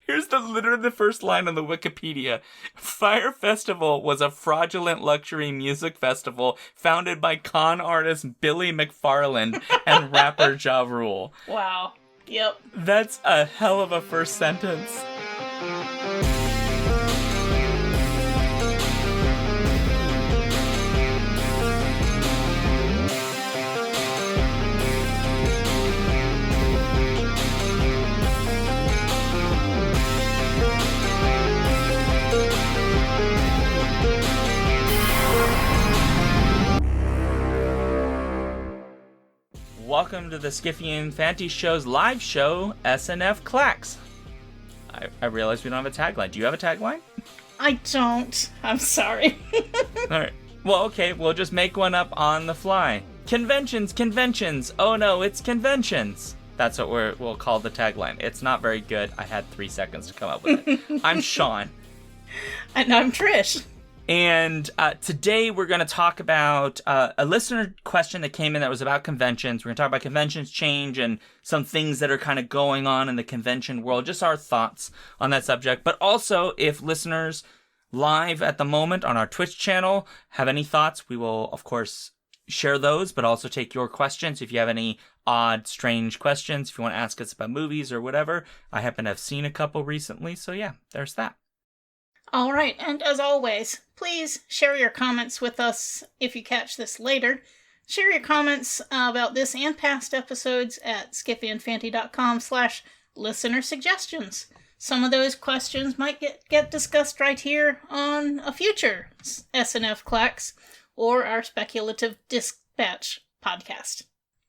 Here's literally the first line on the Wikipedia. Fire Festival was a fraudulent luxury music festival founded by con artist Billy McFarland and rapper Ja Rule. Wow. Yep. That's a hell of a first sentence. Welcome to the Skiffy and Fanty Show's live show, SNF Clacks. I realize we don't have a tagline. Do you have a tagline? I don't. I'm sorry. Alright. Well, okay, we'll just make one up on the fly. Conventions. Oh no, it's conventions. That's what we'll call the tagline. It's not very good. I had 3 seconds to come up with it. I'm Sean. And I'm Trish. And today we're going to talk about a listener question that came in that was about conventions. We're going to talk about conventions change and some things that are kind of going on in the convention world, just our thoughts on that subject. But also, if listeners live at the moment on our Twitch channel have any thoughts, we will, of course, share those, but also take your questions. If you have any odd, strange questions, if you want to ask us about movies or whatever, I happen to have seen a couple recently. So yeah, there's that. All right, and as always, please share your comments with us if you catch this later. Share your comments about this and past episodes at skiffyandfanty.com/listener suggestions. Some of those questions might get discussed right here on a future SNF Clacks or our Speculative Dispatch podcast.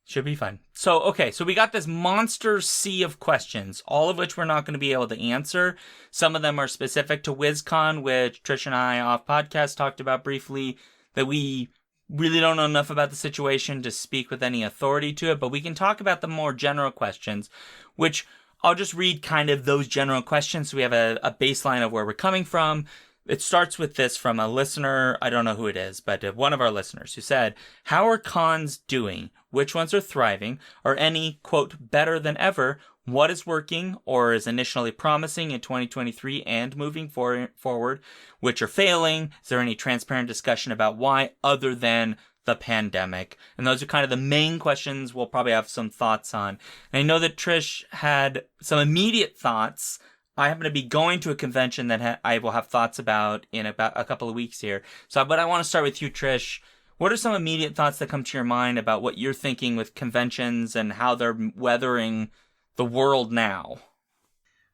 Should be fun. So we got this monster sea of questions, all of which we're not going to be able to answer. Some of them are specific to WizCon, which Trish and I off podcast talked about briefly, that we really don't know enough about the situation to speak with any authority to it, but we can talk about the more general questions, which I'll just read kind of those general questions so we have a baseline of where we're coming from. It starts with this from a listener, I don't know who it is, but one of our listeners who said, how are cons doing? Which ones are thriving? Are any, quote, better than ever? What is working or is initially promising in 2023 and moving forward? Which are failing? Is there any transparent discussion about why other than the pandemic? And those are kind of the main questions we'll probably have some thoughts on. And I know that Trish had some immediate thoughts. I happen to be going to a convention that I will have thoughts about in about a couple of weeks here. But I want to start with you, Trish. What are some immediate thoughts that come to your mind about what you're thinking with conventions and how they're weathering the world now?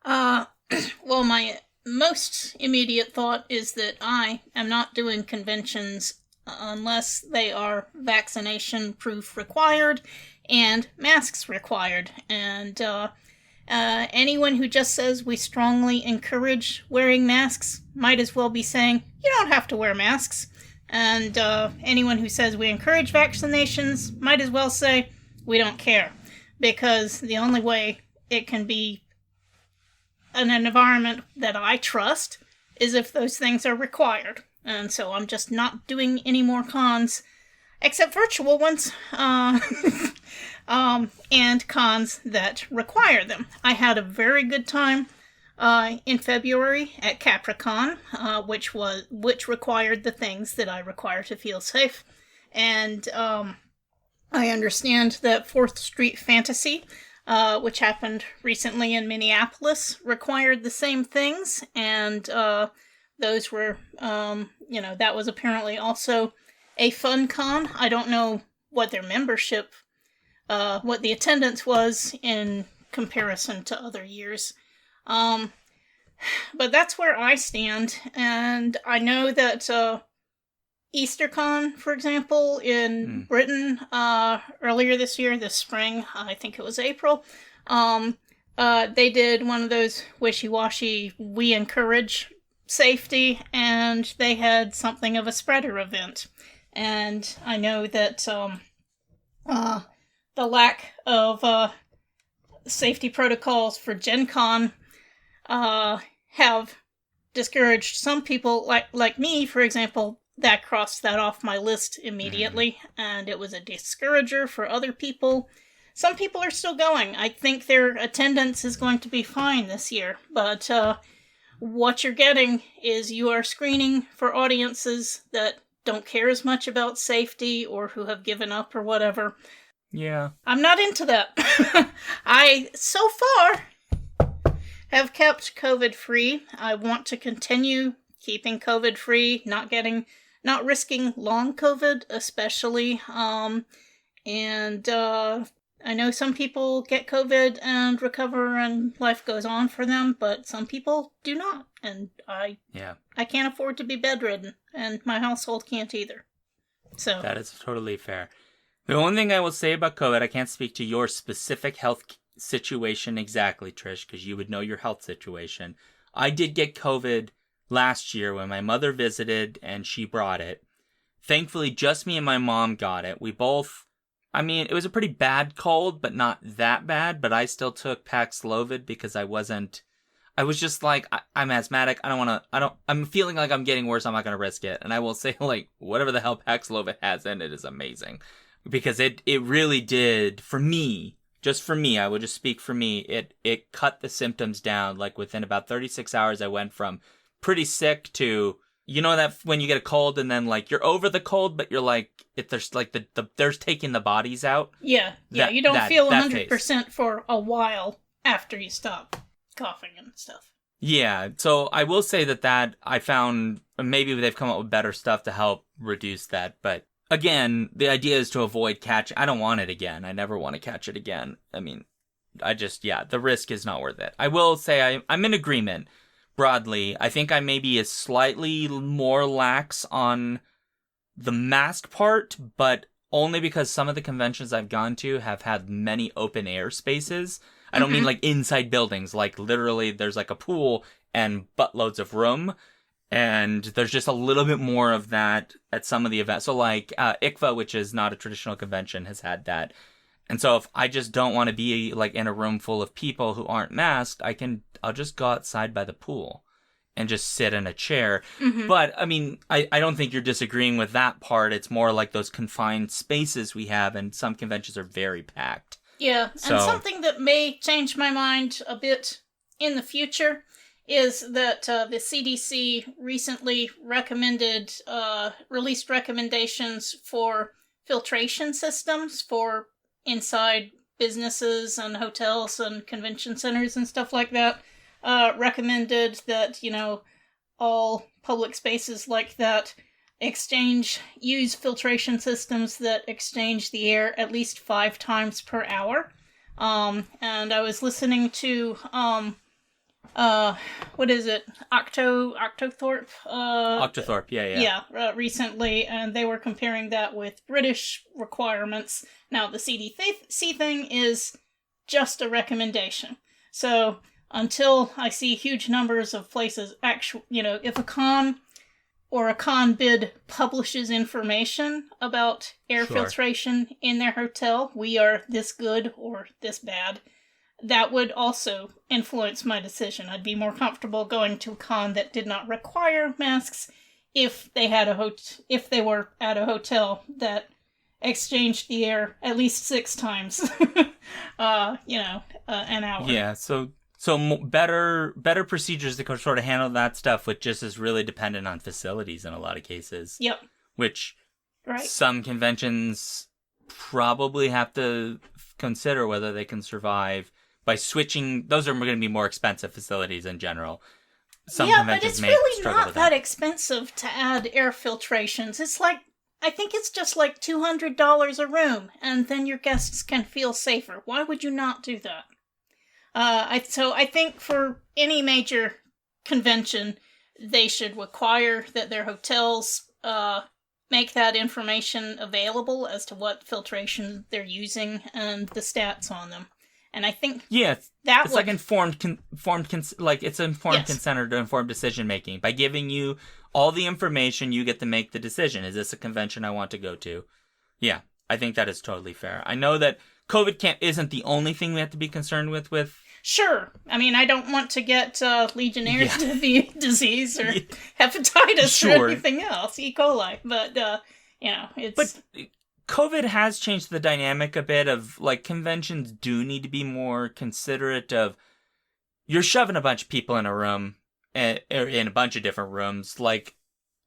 Well, my most immediate thought is that I am not doing conventions unless they are vaccination proof required and masks required. And anyone who just says we strongly encourage wearing masks might as well be saying, you don't have to wear masks. And anyone who says we encourage vaccinations might as well say we don't care. Because the only way it can be an environment that I trust is if those things are required. And so I'm just not doing any more cons, except virtual ones. And cons that require them. I had a very good time in February at Capricorn, which required the things that I require to feel safe. And I understand that 4th Street Fantasy, which happened recently in Minneapolis, required the same things. And those were, that was apparently also a fun con. I don't know what their membership what the attendance was in comparison to other years. But that's where I stand, and I know that EasterCon, for example, in Britain, earlier this year, this spring, I think it was April, they did one of those wishy-washy, we encourage safety, and they had something of a spreader event. And I know that the lack of safety protocols for Gen Con have discouraged some people, like me, for example. That crossed that off my list immediately, and it was a discourager for other people. some people are still going. I think their attendance is going to be fine this year, but what you're getting is you are screening for audiences that don't care as much about safety or who have given up or whatever. Yeah. I'm not into that. I, so far, have kept COVID-free. I want to continue keeping COVID-free, not risking long COVID, especially. And I know some people get COVID and recover and life goes on for them, but some people do not. And I can't afford to be bedridden, and my household can't either. So that is totally fair. The only thing I will say about COVID, I can't speak to your specific health situation exactly, Trish, because you would know your health situation. I did get COVID last year when my mother visited and she brought it. Thankfully, just me and my mom got it. We both, I mean, it was a pretty bad cold, but not that bad, but I still took Paxlovid because I was just like, I'm asthmatic. I'm feeling like I'm getting worse. I'm not going to risk it. And I will say, like, whatever the hell Paxlovid has in it is amazing. Because it really did, for me, just for me, I would just speak for me, it cut the symptoms down. Like, within about 36 hours, I went from pretty sick to, you know, that when you get a cold and then, like, you're over the cold, but you're like, there's like there's taking the bodies out. Yeah, you don't feel 100% for a while after you stop coughing and stuff. Yeah, so I will say that I found, maybe they've come up with better stuff to help reduce that, but again, the idea is to avoid catching. I don't want it again. I never want to catch it again. I mean, the risk is not worth it. I will say I'm in agreement broadly. I think I may be a slightly more lax on the mask part, but only because some of the conventions I've gone to have had many open air spaces. I don't mean like inside buildings, like literally there's like a pool and buttloads of room. And there's just a little bit more of that at some of the events. So like ICFA, which is not a traditional convention, has had that. And so if I just don't want to be like in a room full of people who aren't masked, I'll just go outside by the pool and just sit in a chair. Mm-hmm. But I mean, I don't think you're disagreeing with that part. It's more like those confined spaces we have, and some conventions are very packed. Yeah, and something that may change my mind a bit in the future is that the CDC recently released recommendations for filtration systems for inside businesses and hotels and convention centers and stuff like that. Recommended that, all public spaces like that use filtration systems that exchange the air at least 5 times per hour. And I was listening to what is it? Octothorpe? Octothorpe, yeah. Yeah, recently, and they were comparing that with British requirements. Now, the CDC thing is just a recommendation. So, until I see huge numbers of places if a con or a con bid publishes information about air filtration in their hotel, we are this good or this bad, that would also influence my decision. I'd be more comfortable going to a con that did not require masks if they were at a hotel that exchanged the air at least 6 times, an hour. Yeah, so better procedures to sort of handle that stuff, which just is really dependent on facilities in a lot of cases. Yep. Which some conventions probably have to consider whether they can survive by switching. Those are going to be more expensive facilities in general. Some conventions may struggle with that. But it's really not that expensive to add air filtrations. It's like, I think it's just like $200 a room, and then your guests can feel safer. Why would you not do that? So I think for any major convention, they should require that their hotels make that information available as to what filtration they're using and the stats on them. And I think it's like informed consent or informed decision making. By giving you all the information, you get to make the decision. Is this a convention I want to go to? Yeah, I think that is totally fair. I know that COVID isn't the only thing we have to be concerned with. Sure. I mean, I don't want to get Legionnaire's disease or hepatitis or anything else, E. coli. But, it's... But COVID has changed the dynamic a bit of, like, conventions do need to be more considerate of, you're shoving a bunch of people in a room, in a bunch of different rooms. Like,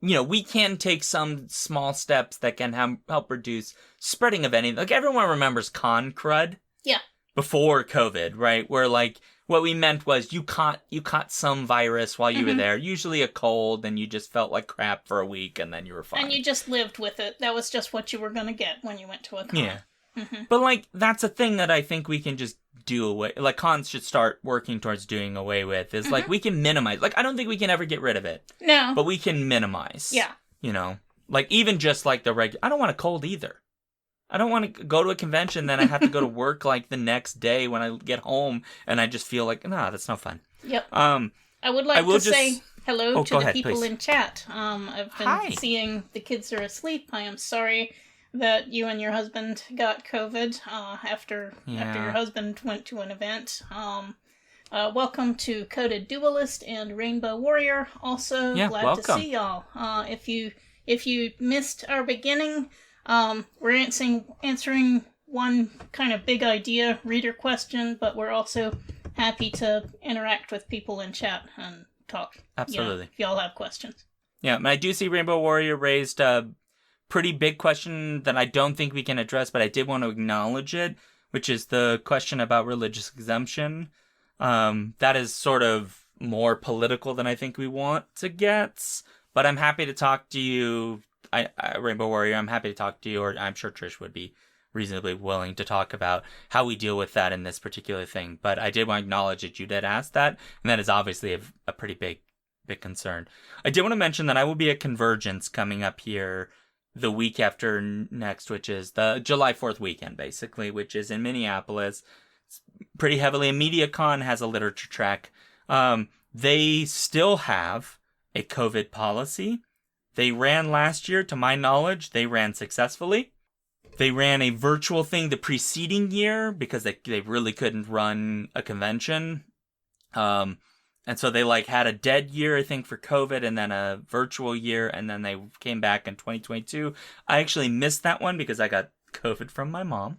we can take some small steps that can help reduce spreading of anything. Like, everyone remembers con crud. Yeah. Before COVID, right? Where, like, what we meant was you caught some virus while you were there, usually a cold, and you just felt like crap for a week, and then you were fine. And you just lived with it. That was just what you were going to get when you went to a con. Yeah. But, like, that's a thing that I think we can just do away. Like, cons should start working towards doing away with. Is, like, we can minimize. Like, I don't think we can ever get rid of it. No. But we can minimize. Yeah. Like, even just, like, the regular... I don't want a cold either. I don't want to go to a convention, then I have to go to work, like, the next day when I get home, and I just feel like, nah, that's no fun. Yep. I would like to say hello to the people in chat. I've been seeing the kids are asleep. I am sorry that you and your husband got COVID after your husband went to an event. Welcome to Coded Duelist and Rainbow Warrior. Also, glad to see y'all. If you missed our beginning... we're answering one kind of big idea reader question, but we're also happy to interact with people in chat and talk. Absolutely. If y'all have questions. Yeah, and I do see Rainbow Warrior raised a pretty big question that I don't think we can address, but I did want to acknowledge it, which is the question about religious exemption. That is sort of more political than I think we want to get, but I'm happy to talk to you. Rainbow Warrior, I'm happy to talk to you, or I'm sure Trish would be reasonably willing to talk about how we deal with that in this particular thing. But I did want to acknowledge that you did ask that, and that is obviously a pretty big concern. I did want to mention that I will be at Convergence coming up here the week after next, which is the July 4th weekend, basically, which is in Minneapolis. It's pretty heavily. MediaCon has a literature track. They still have a COVID policy. They ran last year, to my knowledge. They ran successfully. They ran a virtual thing the preceding year because they really couldn't run a convention. And so they had a dead year, I think, for COVID, and then a virtual year, and then they came back in 2022. I actually missed that one because I got COVID from my mom.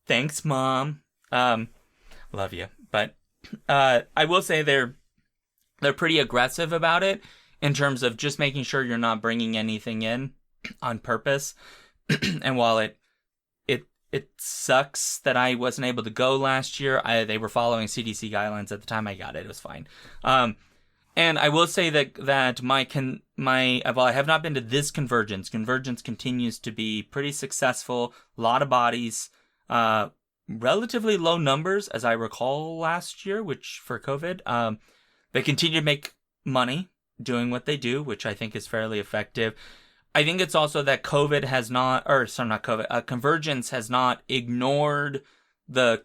Thanks, Mom. Love you. But I will say they're pretty aggressive about it, in terms of just making sure you're not bringing anything in on purpose. And while it sucks that I wasn't able to go last year, they were following CDC guidelines at the time I got it. It was fine. And I will say that while I have not been to this Convergence continues to be pretty successful. A lot of bodies, relatively low numbers, as I recall last year, which for COVID, they continue to make money doing what they do, which I think is fairly effective. I think it's also that Convergence has not ignored the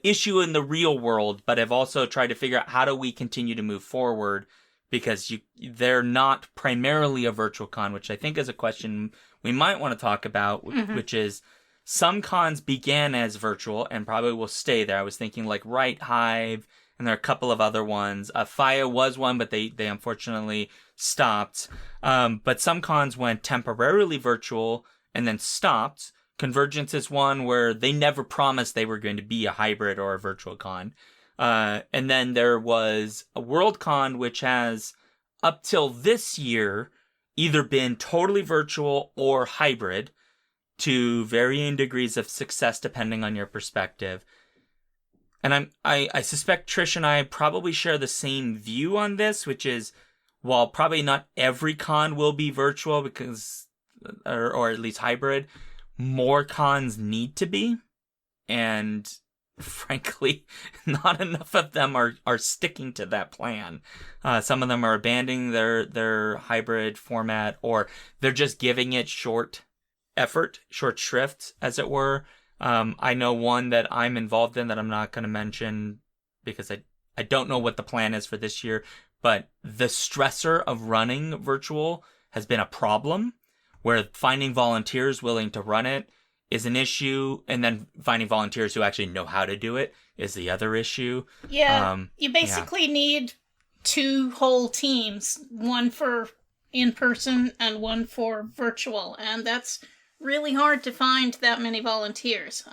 issue in the real world, but have also tried to figure out how do we continue to move forward, because they're not primarily a virtual con, which I think is a question we might want to talk about, which is some cons began as virtual and probably will stay there. I was thinking like Right Hive, and there are a couple of other ones. FIA was one, but they unfortunately stopped. But some cons went temporarily virtual and then stopped. Convergence is one where they never promised they were going to be a hybrid or a virtual con. And then there was a Worldcon, which has, up till this year, either been totally virtual or hybrid, to varying degrees of success depending on your perspective. And I suspect Trish and I probably share the same view on this, which is, while probably not every con will be virtual because, or at least hybrid, more cons need to be. And frankly, not enough of them are sticking to that plan. Some of them are abandoning their hybrid format, or they're just giving it short shrift, as it were. I know one that I'm involved in that I'm not going to mention because I don't know what the plan is for this year, but the stressor of running virtual has been a problem, where finding volunteers willing to run it is an issue, and then finding volunteers who actually know how to do it is the other issue. Yeah, you basically need 2 whole teams, one for in-person and one for virtual, and that's really hard to find that many volunteers.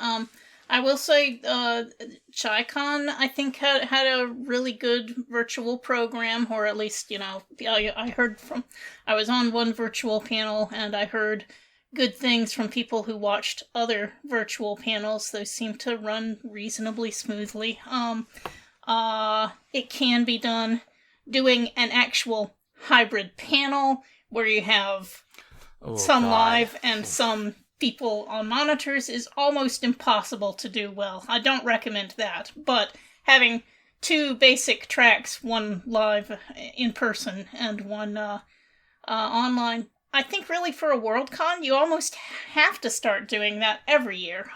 I will say, ChiCon, I think, had a really good virtual program, or at least, I heard from, I was on one virtual panel, and I heard good things from people who watched other virtual panels. Those seem to run reasonably smoothly. It can be done. Doing an actual hybrid panel, where you have some live and some people on monitors, is almost impossible to do well. I don't recommend that, but having 2 basic tracks, one live in person and one online, I think really for a Worldcon, you almost have to start doing that every year,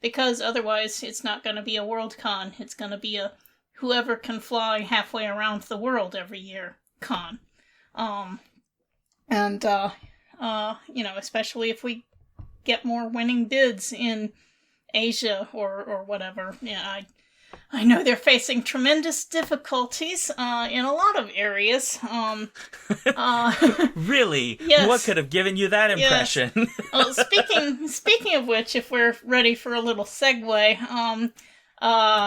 because otherwise it's not going to be a Worldcon. It's going to be a whoever can fly halfway around the world every year con. Especially if we get more winning bids in Asia or whatever. Yeah, I know they're facing tremendous difficulties in a lot of areas. Really? Yes. What could have given you that impression? Yes. Speaking of which, if we're ready for a little segue,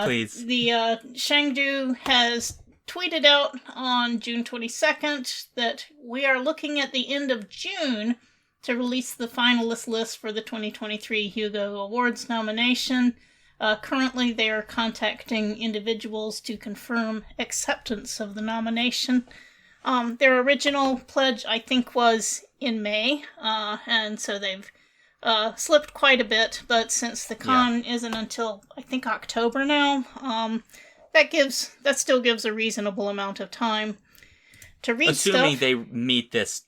please. The Chengdu has tweeted out on June 22nd that we are looking at the end of June to release the finalist list for the 2023 Hugo Awards nomination. Currently, they are contacting individuals to confirm acceptance of the nomination. Their original pledge, I think, was in May, and so they've slipped quite a bit, but since the con isn't until, I think, October now, that still gives a reasonable amount of time to read Assuming stuff. they meet this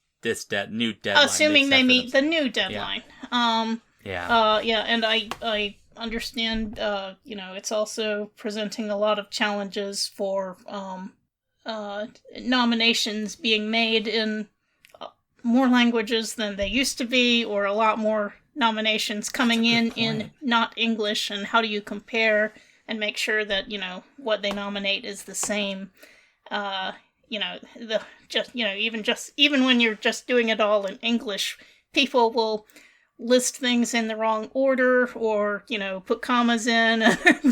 new deadline. Assuming they meet the new deadline. Yeah. And I understand, it's also presenting a lot of challenges for nominations being made in more languages than they used to be, or a lot more nominations coming in not English, and how do you compare and make sure that, what they nominate is the same. Even when you're just doing it all in English, people will list things in the wrong order, or, put commas in,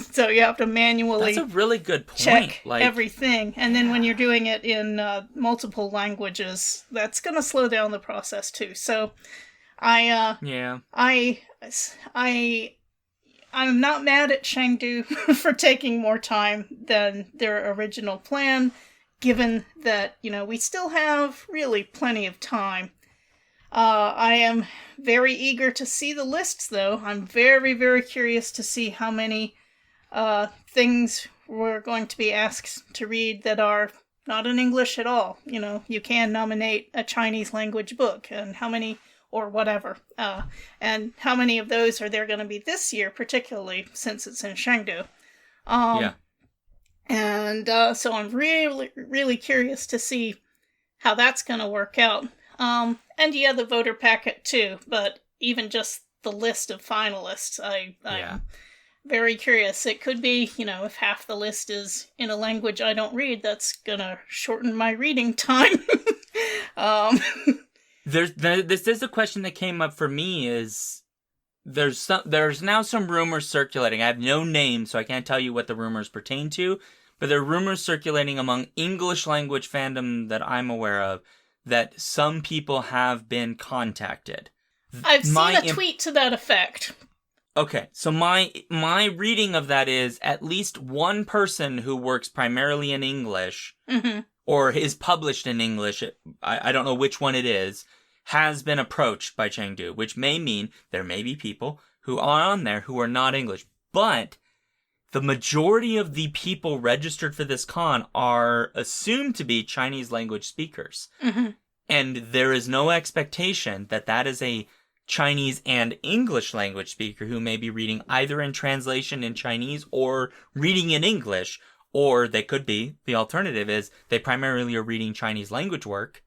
so you have to manually That's a really good point. check everything. And then when you're doing it in multiple languages, that's going to slow down the process too. So I'm not mad at Chengdu for taking more time than their original plan, given that, we still have really plenty of time. I am very eager to see the lists, though. I'm very, very curious to see how many things we're going to be asked to read that are not in English at all. You can nominate a Chinese language book, and how many, or whatever. And how many of those are there going to be this year, particularly since it's in Chengdu. And so I'm really, really curious to see how that's going to work out. And the voter packet too, but even just the list of finalists, I'm very curious. It could be, if half the list is in a language I don't read, that's gonna shorten my reading time. This is a question that came up for me. Is there's now some rumors circulating. I have no name, so I can't tell you what the rumors pertain to, but there are rumors circulating among English language fandom that I'm aware of that some people have been contacted. I've seen a tweet to that effect. Okay, so my reading of that is at least one person who works primarily in English, or is published in English, I don't know which one it is, has been approached by Chengdu, which may mean there may be people who are on there who are not English. But the majority of the people registered for this con are assumed to be Chinese language speakers. And there is no expectation that that is a Chinese and English language speaker who may be reading either in translation in Chinese or reading in English. Or they could be, the alternative is, they primarily are reading Chinese language work,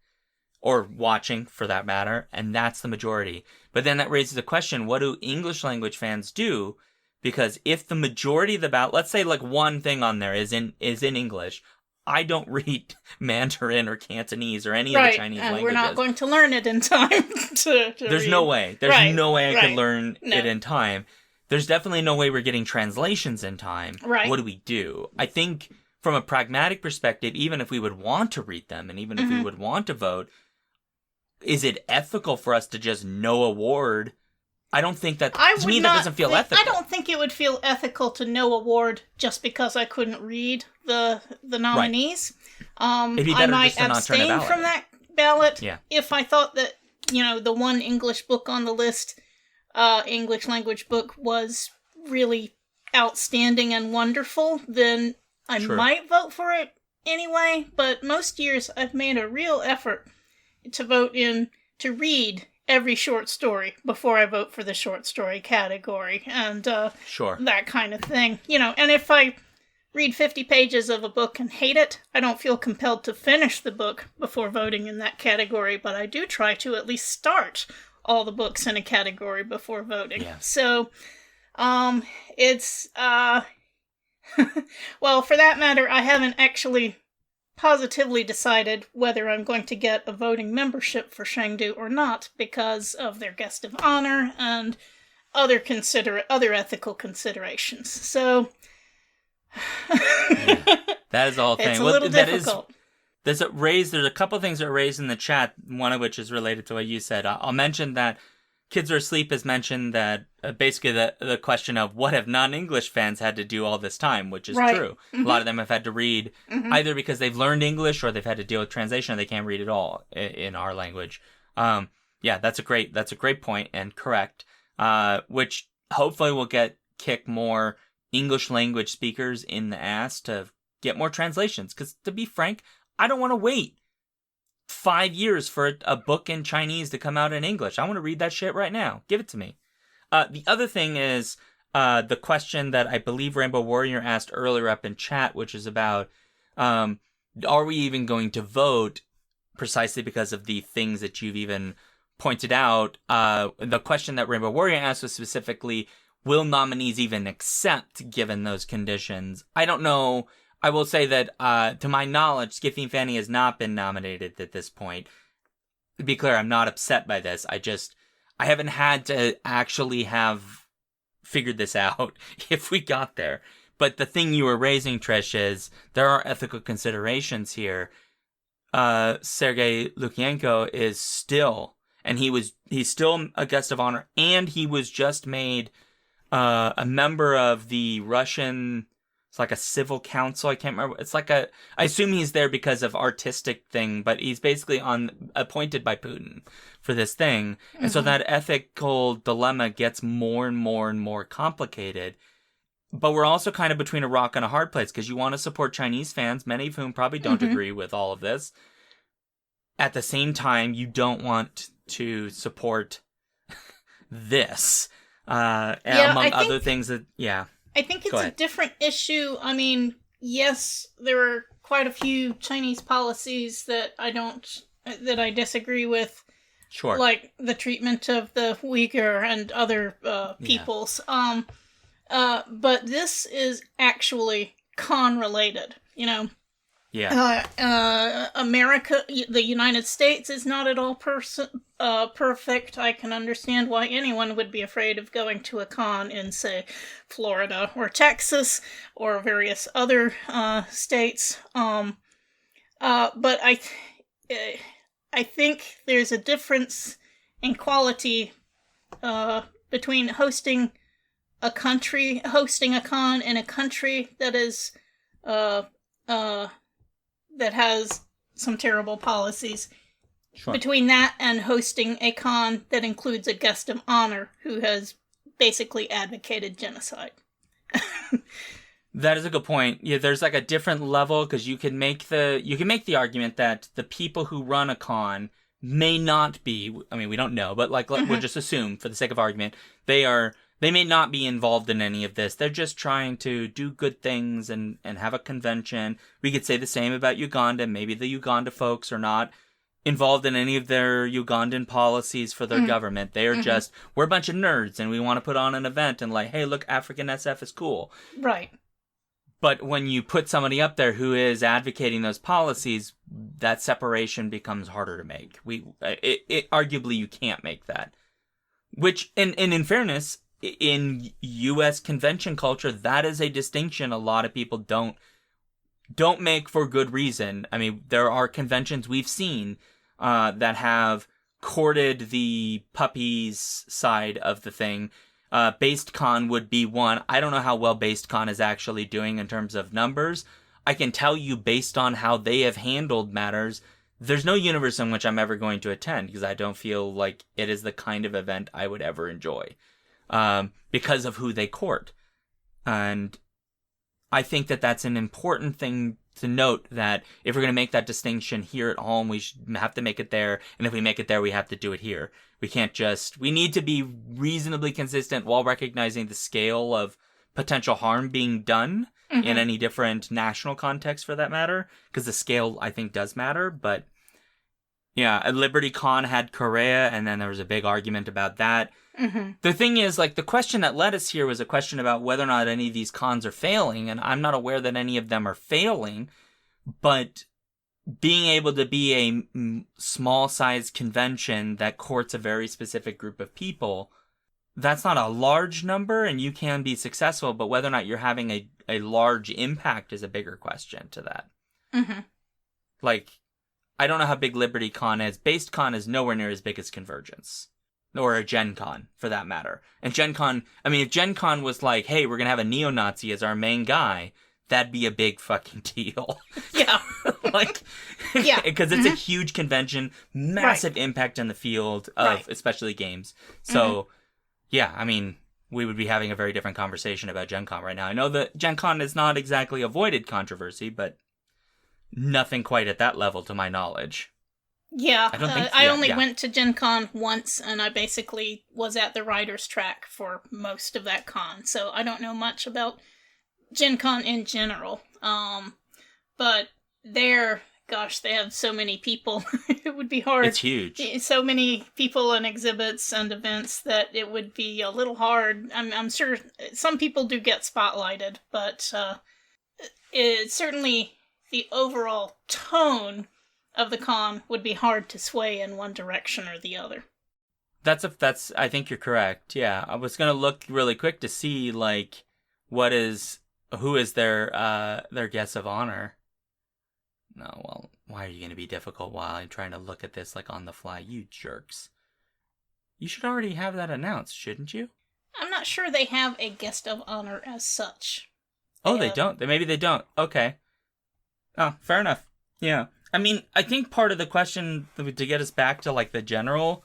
or watching for that matter, and that's the majority. But then that raises the question, what do English language fans do? Because if the majority of the ballot, let's say like one thing on there is in English, I don't read Mandarin or Cantonese or any of the Chinese languages. We're not going to learn it in time to There's read. no way. There's no way I could learn No. it in time. There's definitely no way we're getting translations in time. Right. What do we do? I think from a pragmatic perspective, even if we would want to read them and even if we would want to vote, is it ethical for us to just no award? I don't think that, to me, that doesn't feel ethical. I don't think it would feel ethical to no award just because I couldn't read the nominees. Right. It'd be better I might just to not turn a abstain ballot from that ballot Yeah. if I thought that, the one English book on the list, English language book, was really outstanding and wonderful, then I might vote for it anyway. But most years I've made a real effort to read every short story before I vote for the short story category, and that kind of thing. And if I read 50 pages of a book and hate it, I don't feel compelled to finish the book before voting in that category, but I do try to at least start all the books in a category before voting. Yeah. So, it's, well, for that matter, I haven't actually positively decided whether I'm going to get a voting membership for Chengdu or not because of their guest of honor and other ethical considerations. So that is the whole thing. It's a little difficult. There's a couple things that are raised in the chat, one of which is related to what you said. I'll mention that Kids Are Asleep has mentioned that basically the question of what have non-English fans had to do all this time, which is true. A lot of them have had to read either because they've learned English or they've had to deal with translation or they can't read at all in our language. That's a great point and correct, which hopefully will kick more English language speakers in the ass to get more translations. Because to be frank, I don't want to wait 5 years for a book in Chinese to come out in English. I want to read that shit right now. Give it to me. The other thing is the question that I believe Rainbow Warrior asked earlier up in chat, which is about are we even going to vote, precisely because of the things that you've even pointed out. The question that Rainbow Warrior asked was specifically, will nominees even accept given those conditions? I don't know. I will say that, to my knowledge, Skiffy and Fanny has not been nominated at this point. To be clear, I'm not upset by this. I haven't had to actually have figured this out if we got there. But the thing you were raising, Trish, is there are ethical considerations here. Sergei Lukienko is still, and he's still a guest of honor, and he was just made a member of the Russian. It's like a civil council. I can't remember. It's like I assume he's there because of artistic thing, but he's basically appointed by Putin for this thing. And so that ethical dilemma gets more and more and more complicated. But we're also kind of between a rock and a hard place because you want to support Chinese fans, many of whom probably don't agree with all of this. At the same time, you don't want to support this, among other things that, I think it's a different issue. I mean, yes, there are quite a few Chinese policies that I disagree with. Sure. Like the treatment of the Uyghur and other peoples. But this is actually con-related, America, the United States is not at all perfect. I can understand why anyone would be afraid of going to a con in, say, Florida or Texas or various other states. But I think there's a difference in quality between hosting a con in a country that is that has some terrible policies. Sure. Between that and hosting a con that includes a guest of honor who has basically advocated genocide. That is a good point. Yeah, there's like a different level because you can make the argument that the people who run a con may not be. I mean, we don't know, but we'll just assume for the sake of argument they may not be involved in any of this. They're just trying to do good things and have a convention. We could say the same about Uganda. Maybe the Uganda folks are not involved in any of their Ugandan policies for their government. They are just, we're a bunch of nerds and we want to put on an event and hey, look, African SF is cool. Right. But when you put somebody up there who is advocating those policies, that separation becomes harder to make. Arguably you can't make that. Which, and in fairness, in U.S. convention culture, that is a distinction a lot of people don't make for good reason. I mean, there are conventions we've seen that have courted the puppies side of the thing. Based Con would be one. I don't know how well Based Con is actually doing in terms of numbers. I can tell you based on how they have handled matters, there's no universe in which I'm ever going to attend because I don't feel like it is the kind of event I would ever enjoy because of who they court. And I think that that's an important thing to note, that if we're going to make that distinction here at home, we should have to make it there. And if we make it there, we have to do it here. We can't we need to be reasonably consistent while recognizing the scale of potential harm being done in any different national context for that matter. Because the scale, I think, does matter. But yeah, Liberty Con had Korea, and then there was a big argument about that. The thing is, like, the question that led us here was a question about whether or not any of these cons are failing, and I'm not aware that any of them are failing, but being able to be a small-sized convention that courts a very specific group of people, that's not a large number, and you can be successful, but whether or not you're having a large impact is a bigger question to that. Like, I don't know how big Liberty Con is. Based Con is nowhere near as big as Convergence. Or a Gen Con, for that matter. And Gen Con, I mean, if Gen Con was like, hey, we're going to have a neo-Nazi as our main guy, that'd be a big fucking deal. Yeah. Like, yeah. Because it's a huge convention, massive impact on the field of especially games. So, yeah, I mean, we would be having a very different conversation about Gen Con right now. I know that Gen Con has not exactly avoided controversy, but nothing quite at that level to my knowledge. Yeah, I only went to Gen Con once, and I basically was at the writer's track for most of that con, so I don't know much about Gen Con in general. But there, gosh, they have so many people. It would be hard. It's huge. So many people and exhibits and events that it would be a little hard. I'm sure some people do get spotlighted, but it's certainly the overall tone of the con would be hard to sway in one direction or the other. That's I think you're correct. Yeah, I was gonna look really quick to see like who is their guest of honor. No, well, why are you gonna be difficult while I'm trying to look at this like on the fly? You jerks! You should already have that announced, shouldn't you? I'm not sure they have a guest of honor as such. They don't. Maybe they don't. Okay. Oh, fair enough. Yeah. I mean, I think part of the question, to get us back to, like, the general,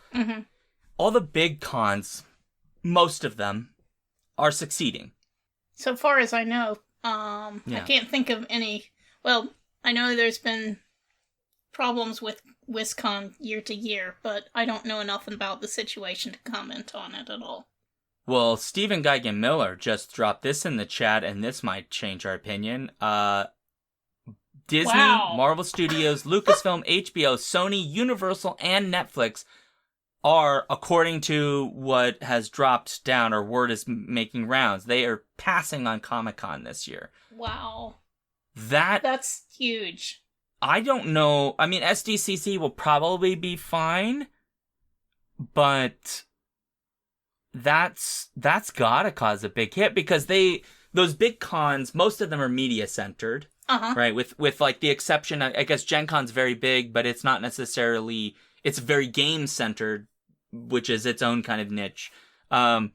all the big cons, most of them, are succeeding. So far as I know, I can't think of any. Well, I know there's been problems with WizCon year to year, but I don't know enough about the situation to comment on it at all. Well, Stephen Geigen Miller just dropped this in the chat, and this might change our opinion. Disney, Marvel Studios, Lucasfilm, HBO, Sony, Universal, and Netflix are, according to what has dropped down or word is making rounds, they are passing on Comic-Con this year. Wow. That's huge. I don't know. I mean, SDCC will probably be fine, but that's gotta cause a big hit because those big cons, most of them are media centered. Right, with like the exception, I guess Gen Con's very big, but it's not necessarily, it's very game centered, which is its own kind of niche. But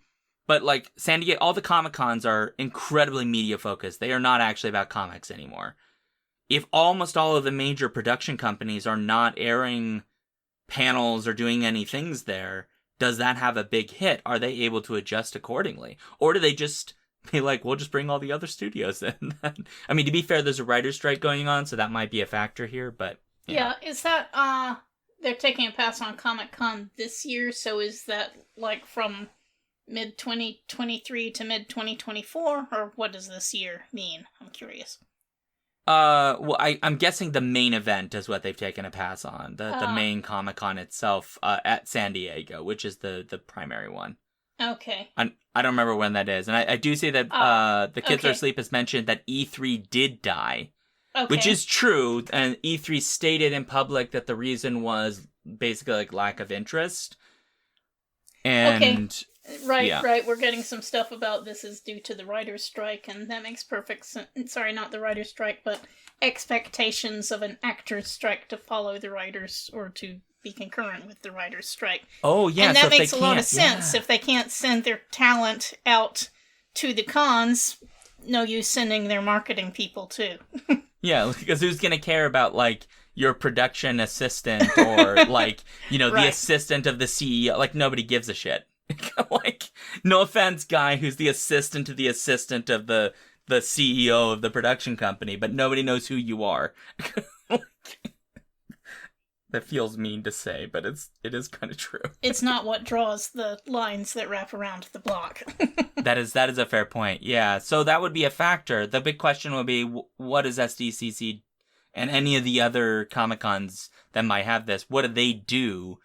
like San Diego, all the Comic Cons are incredibly media focused. They are not actually about comics anymore. If almost all of the major production companies are not airing panels or doing any things there, does that have a big hit? Are they able to adjust accordingly? Or do they just be like, we'll just bring all the other studios in? I mean, to be fair, there's a writer's strike going on, so that might be a factor here, but... Yeah, is that, they're taking a pass on Comic-Con this year, so is that, like, from mid-2023 to mid-2024, or what does this year mean? I'm curious. Well, I'm guessing the main event is what they've taken a pass on, the main Comic-Con itself, at San Diego, which is the primary one. Okay. I don't remember when that is. And I do see that The Kids Are Asleep has mentioned that E3 did die. Okay. Which is true. And E3 stated in public that the reason was basically like lack of interest. And Right. We're getting some stuff about this is due to the writer's strike, and that makes perfect sense. Sorry, not the writer's strike, but expectations of an actor's strike to follow the writers or to be concurrent with the writer's strike. Oh, yeah. And that makes a lot of sense. If they can't send their talent out to the cons, no use sending their marketing people too. Yeah, because who's going to care about, like, your production assistant or, like, the assistant of the CEO? Like, nobody gives a shit. Like, no offense, guy who's the assistant to the assistant of the CEO of the production company, but nobody knows who you are. That feels mean to say, but it is kind of true. It's not what draws the lines that wrap around the block. That is a fair point. Yeah, so that would be a factor. The big question would be, what is SDCC and any of the other Comic-Cons that might have this? What do they do?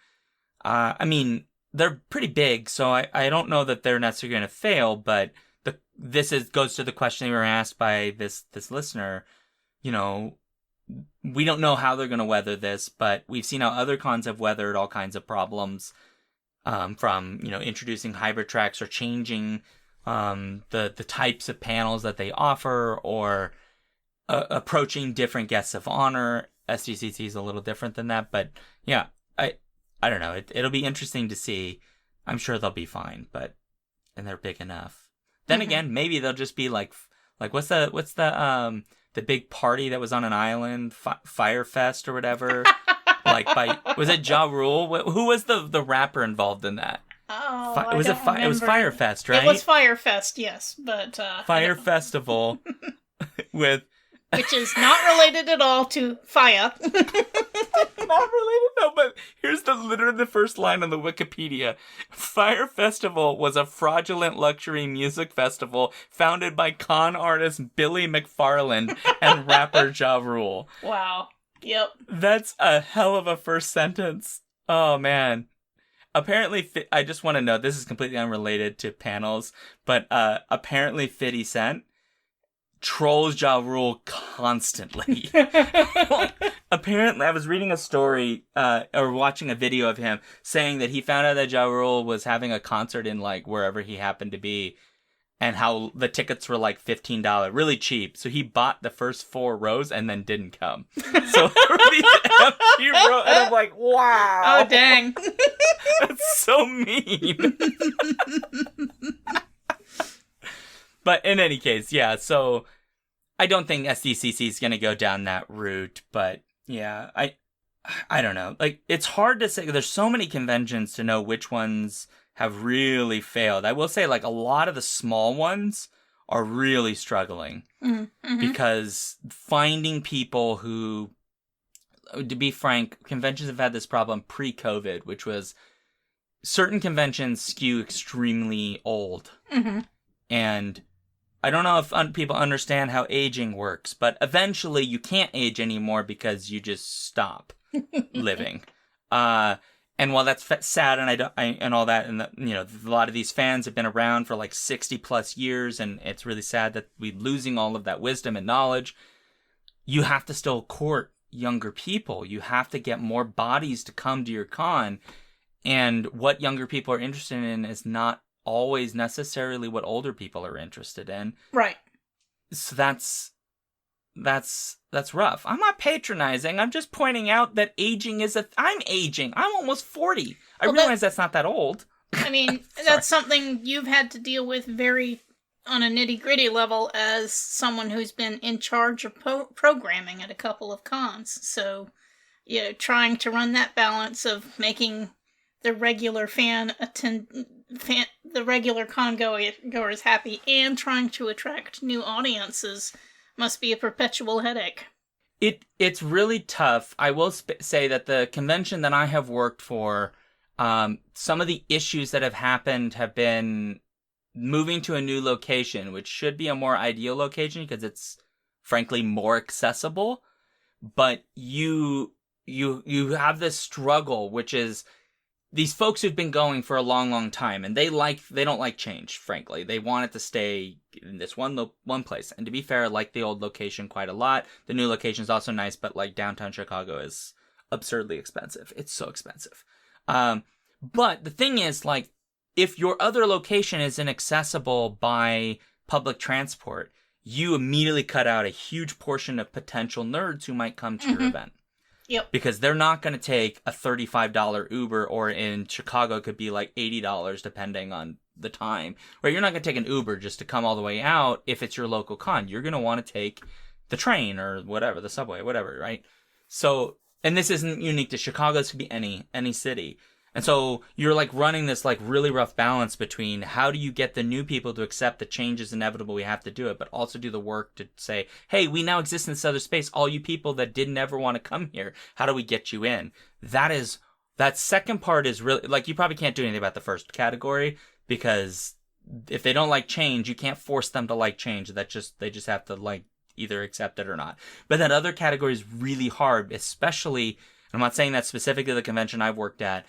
I mean, they're pretty big, so I don't know that they're necessarily going to fail. But this goes to the question we were asked by this listener. We don't know how they're going to weather this, but we've seen how other cons have weathered all kinds of problems, from introducing hybrid tracks or changing the types of panels that they offer, or approaching different guests of honor. SDCC is a little different than that, but yeah, I don't know. It'll be interesting to see. I'm sure they'll be fine, and they're big enough. Then again, maybe they'll just be like what's the big party that was on an island, Firefest or whatever. Was it Ja Rule? Who was the rapper involved in that? Oh, it was Firefest, right? It was Firefest, yes, but Fire Festival with, which is not related at all to fire. Not related, no. But here's literally the first line on the Wikipedia: Fire Festival was a fraudulent luxury music festival founded by con artist Billy McFarland and rapper Ja Rule. Wow. Yep. That's a hell of a first sentence. Oh man. Apparently, I just want to note, this is completely unrelated to panels, but apparently 50 Cent trolls Ja Rule constantly. Apparently, I was reading a story, or watching a video of him saying that he found out that Ja Rule was having a concert in, like, wherever he happened to be, and how the tickets were like $15, really cheap. So he bought the first 4 rows and then didn't come. So these empty rows, and I'm like, wow. Oh, dang. That's so mean. But in any case, yeah, so I don't think SDCC is going to go down that route, but yeah, I don't know. Like, it's hard to say. There's so many conventions to know which ones have really failed. I will say, like, a lot of the small ones are really struggling, because finding people who, to be frank, conventions have had this problem pre-COVID, which was certain conventions skew extremely old. And I don't know if people understand how aging works, but eventually you can't age anymore because you just stop living. And while that's sad, and all that, and a lot of these fans have been around for like 60 plus years, and it's really sad that we're losing all of that wisdom and knowledge. You have to still court younger people. You have to get more bodies to come to your con, and what younger people are interested in is not always necessarily what older people are interested in. Right. So that's rough. I'm not patronizing. I'm just pointing out that aging is I'm aging. I'm almost 40. I realize that's not that old. I mean, that's something you've had to deal with very on a nitty-gritty level as someone who's been in charge of programming at a couple of cons. So, trying to run that balance of making the regular the regular con goers happy and trying to attract new audiences must be a perpetual headache. It's really tough. I will say that the convention that I have worked for, some of the issues that have happened have been moving to a new location, which should be a more ideal location because it's frankly more accessible. But you have this struggle, which is these folks who've been going for a long, long time, and they don't like change, frankly. They want it to stay in this one place. And to be fair, I like the old location quite a lot. The new location is also nice, but like downtown Chicago is absurdly expensive. It's so expensive. But the thing is, like, if your other location is inaccessible by public transport, you immediately cut out a huge portion of potential nerds who might come to your event. Yep. Because they're not going to take a $35 Uber, or in Chicago it could be like $80 depending on the time. Where you're not going to take an Uber just to come all the way out if it's your local con. You're going to want to take the train or whatever, the subway, whatever, right? So, and this isn't unique to Chicago. This could be any city. And so you're like running this like really rough balance between how do you get the new people to accept the change is inevitable, we have to do it, but also do the work to say, hey, we now exist in this other space. All you people that didn't ever want to come here, how do we get you in? That second part is really, like, you probably can't do anything about the first category, because if they don't like change, you can't force them to like change. They just have to like either accept it or not. But that other category is really hard, especially, and I'm not saying that specifically the convention I've worked at,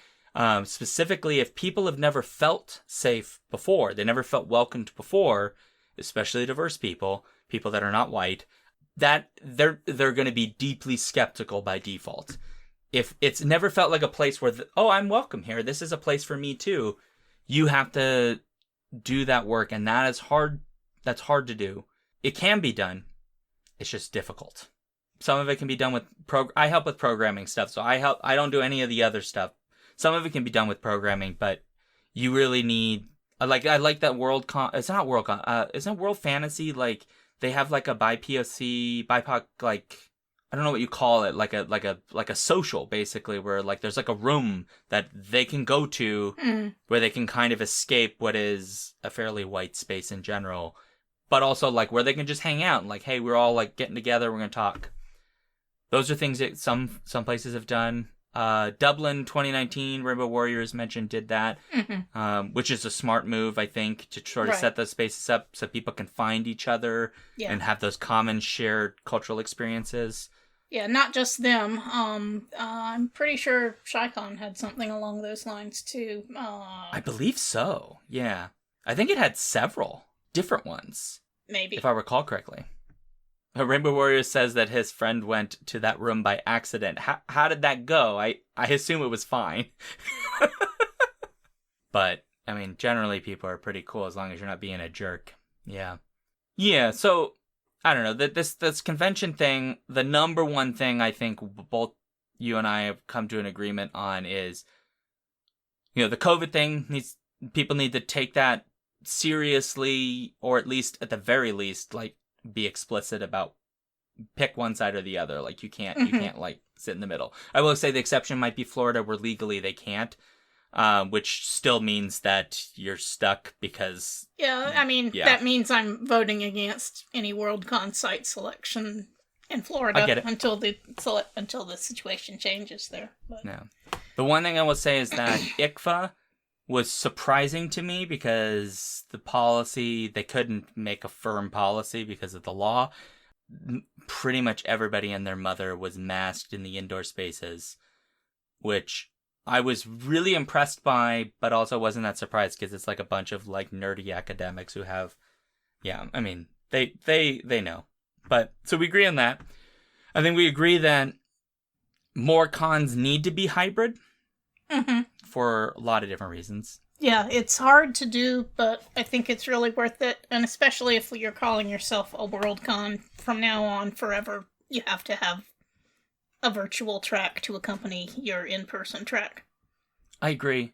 specifically if people have never felt safe before, they never felt welcomed before, especially diverse people that are not white, that they're going to be deeply skeptical by default. If it's never felt like a place where, I'm welcome here, this is a place for me too, you have to do that work, and that is hard. That's hard to do. It can be done. It's just difficult. Some of it can be done with I help with programming stuff, so I don't do any of the other stuff. Some of it can be done with programming, but you really need, I like that WorldCon. It's not WorldCon. Isn't World Fantasy, like, they have like a BIPOC, like, I don't know what you call it, like a social, basically, where like there's like a room that they can go to where they can kind of escape what is a fairly white space in general, but also like where they can just hang out and like, hey, we're all like getting together, we're gonna talk. Those are things that some places have done. Dublin 2019, Rainbow Warriors mentioned, did that, which is a smart move, I think, to try to set those spaces up so people can find each other and have those common shared cultural experiences. Yeah, not just them. I'm pretty sure ShyCon had something along those lines too. I believe so. Yeah, I think it had several different ones. Maybe, if I recall correctly. Rainbow Warrior says that his friend went to that room by accident. How did that go? I assume it was fine. But, I mean, generally people are pretty cool as long as you're not being a jerk. Yeah. Yeah, so, I don't know. This convention thing, the number one thing I think both you and I have come to an agreement on is, the COVID thing, people need to take that seriously, or at least, at the very least, like, be explicit about, pick one side or the other. Like, you can't like sit in the middle. I will say the exception might be Florida, where legally they can't, which still means that you're stuck because that means I'm voting against any WorldCon site selection in Florida. I get it. until the situation changes there. But. No. The one thing I will say is that ICFA was surprising to me, because the policy, they couldn't make a firm policy because of the law. Pretty much everybody and their mother was masked in the indoor spaces, which I was really impressed by, but also wasn't that surprised, because it's like a bunch of like nerdy academics who have, they know. But so we agree on that. I think we agree that more cons need to be hybrid. For a lot of different reasons. Yeah, it's hard to do, but I think it's really worth it. And especially if you're calling yourself a WorldCon from now on forever, you have to have a virtual track to accompany your in-person track. I agree.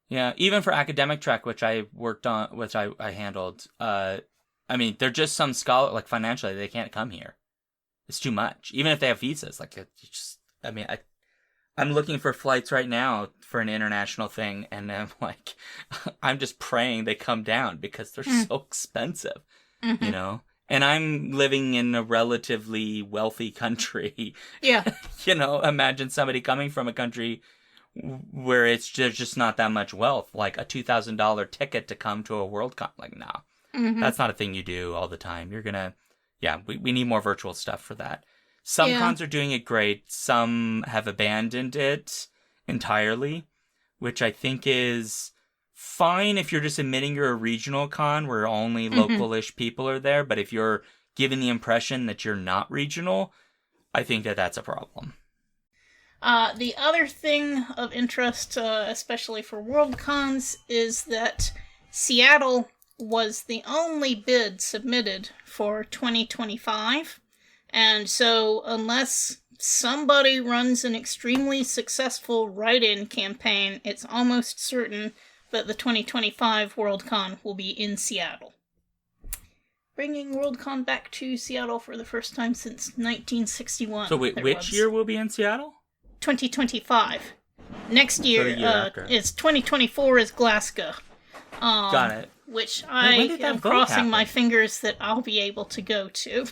Yeah, even for academic track, which I worked on, which I handled, they're just some scholar, like financially, they can't come here. It's too much. Even if they have visas, like, I'm looking for flights right now for an international thing, and I'm like, I'm just praying they come down, because they're so expensive, And I'm living in a relatively wealthy country. Yeah. Imagine somebody coming from a country where there's just not that much wealth, like a $2,000 ticket to come to a WorldCon. Like, no, that's not a thing you do all the time. You're gonna, we need more virtual stuff for that. Some cons are doing it great. Some have abandoned it entirely. which I think is fine if you're just admitting you're a regional con where only local-ish people are there, but if you're giving the impression that you're not regional, I think that that's a problem. The other thing of interest, especially for World Cons, is that Seattle was the only bid submitted for 2025, and so unless somebody runs an extremely successful write-in campaign, it's almost certain that the 2025 Worldcon will be in Seattle. Bringing Worldcon back to Seattle for the first time since 1961. So wait, which year will be in Seattle? 2025. Next year, is 2024 is Glasgow. Got it. Which I am crossing my fingers that I'll be able to go to.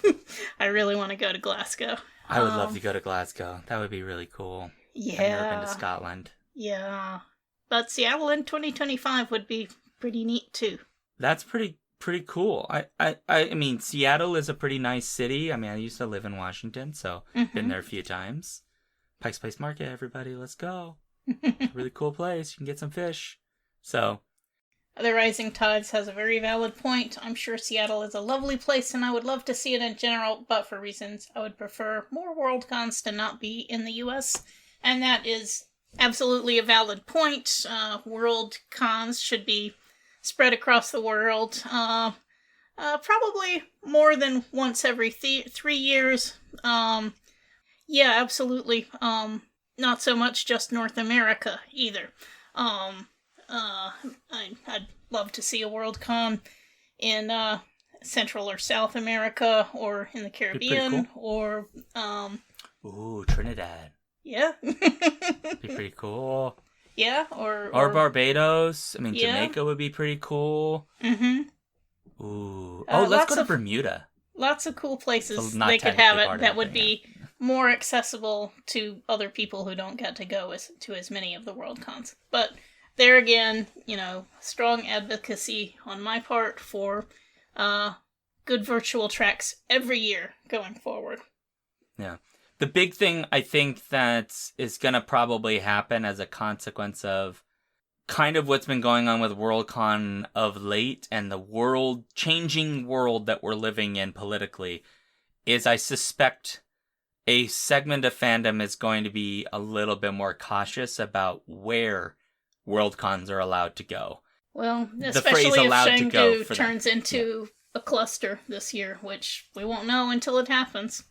I really want to go to Glasgow. I would love to go to Glasgow. That would be really cool. Yeah. I've never been to Scotland. Yeah. But Seattle in 2025 would be pretty neat too. That's pretty cool. I mean, Seattle is a pretty nice city. I mean, I used to live in Washington, so been there a few times. Pike's Place Market, everybody, let's go. Really cool place. You can get some fish. So, The Rising Tides has a very valid point. I'm sure Seattle is a lovely place, and I would love to see it in general, but for reasons I would prefer more Worldcons to not be in the U.S., and that is absolutely a valid point. Worldcons should be spread across the world, probably more than once every 3 years. Yeah, absolutely. Not so much just North America either. I'd love to see a Worldcon in Central or South America, or in the Caribbean, cool. Or ooh, Trinidad. Yeah. Be pretty cool. Yeah, or Barbados. I mean, yeah. Jamaica would be pretty cool. Mm-hmm. Ooh. Let's go to Bermuda. Lots of cool places they could have it that would be more accessible to other people who don't get to go to as many of the Worldcons. But there again, strong advocacy on my part for good virtual tracks every year going forward. Yeah. The big thing I think that is going to probably happen as a consequence of kind of what's been going on with Worldcon of late and the changing world that we're living in politically is I suspect a segment of fandom is going to be a little bit more cautious about where Worldcons are allowed to go. Well, especially if Chengdu turns into a cluster this year, which we won't know until it happens.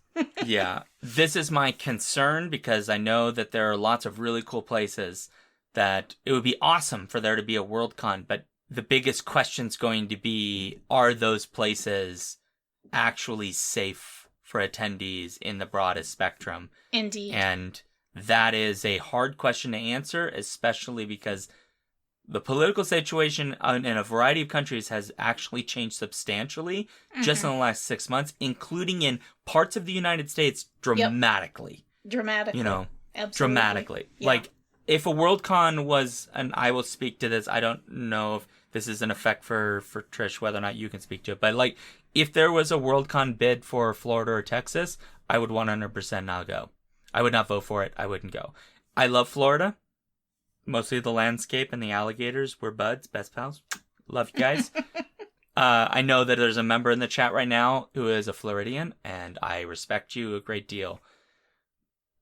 Yeah, this is my concern because I know that there are lots of really cool places that it would be awesome for there to be a Worldcon, but the biggest question's going to be, are those places actually safe for attendees in the broadest spectrum? Indeed. And that is a hard question to answer, especially because the political situation in a variety of countries has actually changed substantially just in the last 6 months, including in parts of the United States dramatically. Yep. Dramatically. Absolutely. Dramatically. Yeah. Like, if a Worldcon was, and I will speak to this, I don't know if this is an effect for Trish, whether or not you can speak to it, but like, if there was a Worldcon bid for Florida or Texas, I would 100% not go. I would not vote for it. I wouldn't go. I love Florida. Mostly the landscape and the alligators. We're buds, best pals. Love you guys. I know that there's a member in the chat right now who is a Floridian, and I respect you a great deal.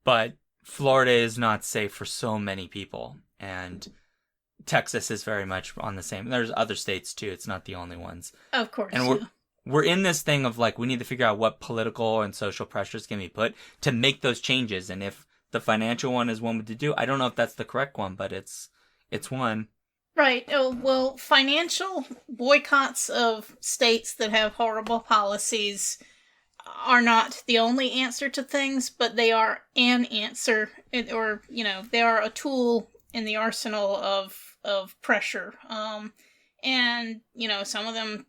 But Florida is not safe for so many people, and Texas is very much on the same. There's other states too. It's not the only ones. Of course. And we're in this thing of like, we need to figure out what political and social pressures can be put to make those changes, and if the financial one is one to do. I don't know if that's the correct one, but it's one. Right. Oh, well, financial boycotts of states that have horrible policies are not the only answer to things, but they are an answer, or, they are a tool in the arsenal of pressure. And, some of them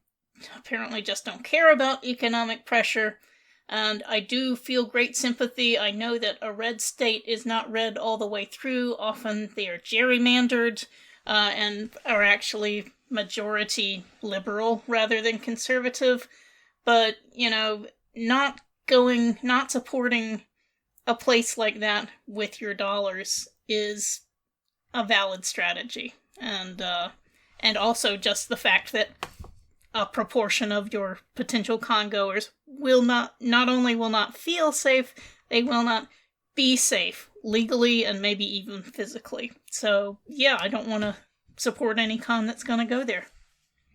apparently just don't care about economic pressure. And I do feel great sympathy. I know that a red state is not red all the way through. Often they are gerrymandered and are actually majority liberal rather than conservative. But, not supporting a place like that with your dollars is a valid strategy. And also just the fact that a proportion of your potential con-goers will not only will not feel safe, they will not be safe legally and maybe even physically. So, yeah, I don't want to support any con that's going to go there.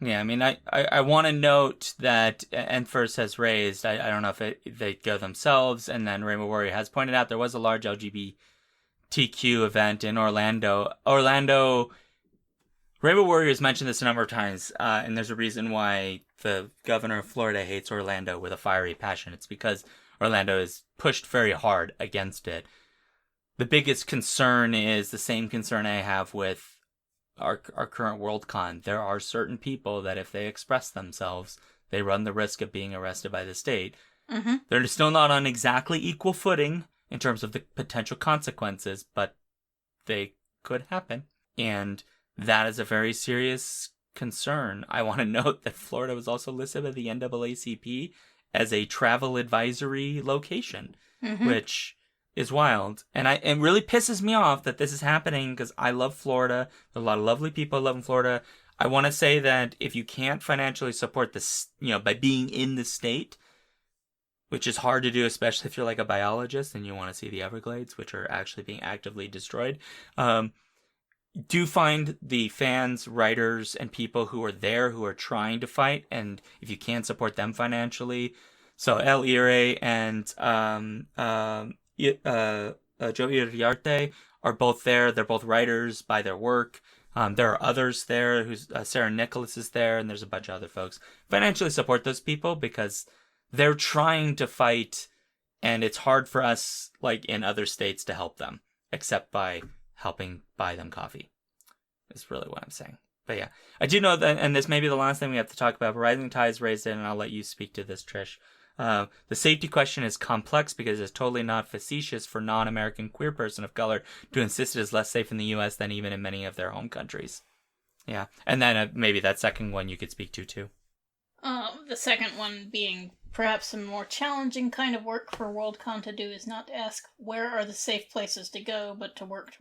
Yeah, I mean, I want to note that First has raised, I don't know if they go themselves, and then Rainbow Warrior has pointed out there was a large LGBTQ event in Orlando. Rainbow Warrior has mentioned this a number of times, and there's a reason why the governor of Florida hates Orlando with a fiery passion. It's because Orlando is pushed very hard against it. The biggest concern is the same concern I have with our current Worldcon. There are certain people that if they express themselves, they run the risk of being arrested by the state. Mm-hmm. They're still not on exactly equal footing in terms of the potential consequences, but they could happen. And that is a very serious concern. I want to note that Florida was also listed by the NAACP as a travel advisory location, which is wild. And it really pisses me off that this is happening because I love Florida. There's a lot of lovely people I love in Florida. I want to say that if you can't financially support this, by being in the state, which is hard to do, especially if you're like a biologist and you want to see the Everglades, which are actually being actively destroyed, do find the fans, writers, and people who are there who are trying to fight, and if you can support them financially. So El Ire and Joe Iriarte are both there. They're both writers by their work. There are others there. Sarah Nicholas is there, and there's a bunch of other folks. Financially support those people because they're trying to fight, and it's hard for us, like in other states, to help them, except by helping buy them coffee. Is really what I'm saying. But yeah, I do know that, and this may be the last thing we have to talk about, but Rising Tides raised it, and I'll let you speak to this, Trish. The safety question is complex because it's totally not facetious for non-American queer person of color to insist it is less safe in the U.S. than even in many of their home countries. Yeah, and then maybe that second one you could speak to, too. The second one being perhaps a more challenging kind of work for Worldcon to do is not to ask where are the safe places to go, but to work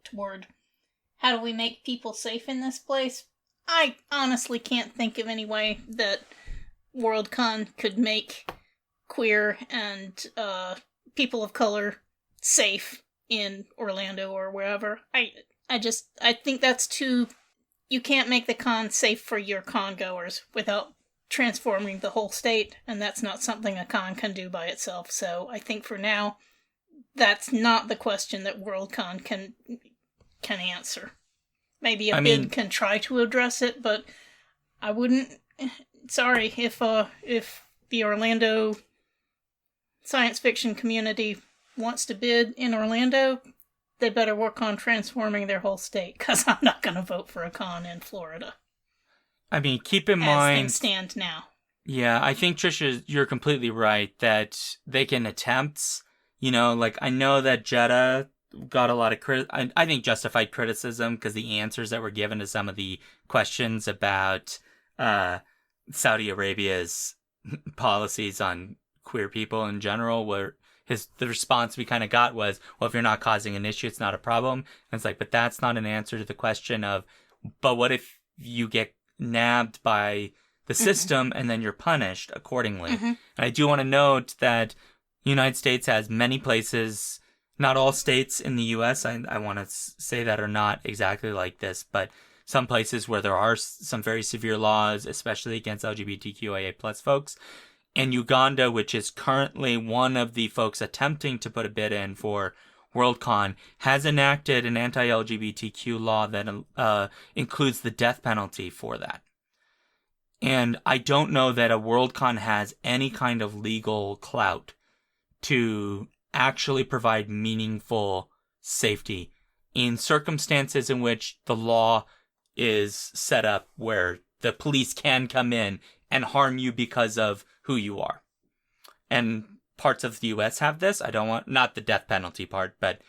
toward how do we make people safe in this place. I honestly can't think of any way that Worldcon could make queer and people of color safe in Orlando or wherever. I think that's too... You can't make the con safe for your con goers without transforming the whole state, and that's not something a con can do by itself. So I think for now, that's not the question that Worldcon can answer. Maybe a bid can try to address it, but I wouldn't... Sorry, if the Orlando science fiction community wants to bid in Orlando, they better work on transforming their whole state, because I'm not going to vote for a con in Florida. I mean, keep in mind... As things stand now. Yeah, I think, Trisha, you're completely right that they can attempt, I know that Jeddah got a lot of I think justified criticism because the answers that were given to some of the questions about Saudi Arabia's policies on queer people in general were the response we kind of got was, well, if you're not causing an issue, it's not a problem. And it's like, but that's not an answer to the question of, but what if you get nabbed by the system and then you're punished accordingly? And I do want to note that the United States has many places, not all states in the U.S., I want to say that are not exactly like this, but some places where there are some very severe laws, especially against LGBTQIA plus folks. And Uganda, which is currently one of the folks attempting to put a bid in for Worldcon, has enacted an anti-LGBTQ law that includes the death penalty for that. And I don't know that a Worldcon has any kind of legal clout to actually provide meaningful safety in circumstances in which the law is set up where the police can come in and harm you because of who you are. And parts of the U.S. have this. Not the death penalty part, but,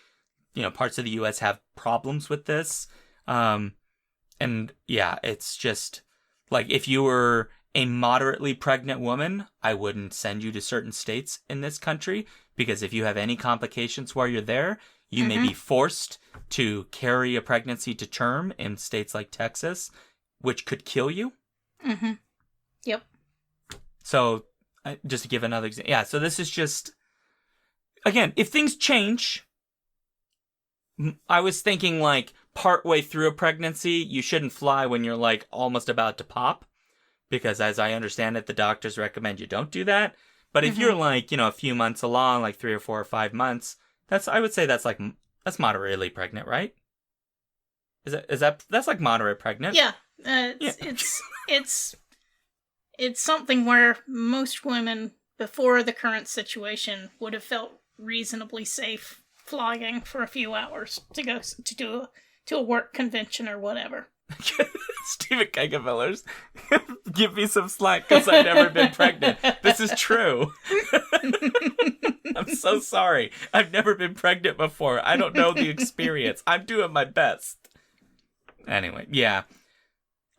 parts of the U.S. have problems with this. And yeah, it's just like if you were a moderately pregnant woman, I wouldn't send you to certain states in this country because if you have any complications while you're there, You may be forced to carry a pregnancy to term in states like Texas, which could kill you. Mm-hmm. Yep. So, just to give another example. Yeah, so this is just... Again, if things change... I was thinking, like, partway through a pregnancy, you shouldn't fly when you're, like, almost about to pop. Because, as I understand it, the doctors recommend you don't do that. But if you're, like, a few months along, like 3 or 4 or 5 months... I would say that's moderately pregnant, right? That's like moderate pregnant? Yeah, it's something where most women before the current situation would have felt reasonably safe flying for a few hours to go to a work convention or whatever. Stephen Kegamiller's, give me some slack because I've never been pregnant. This is true. I'm so sorry. I've never been pregnant before. I don't know the experience. I'm doing my best. Anyway, yeah.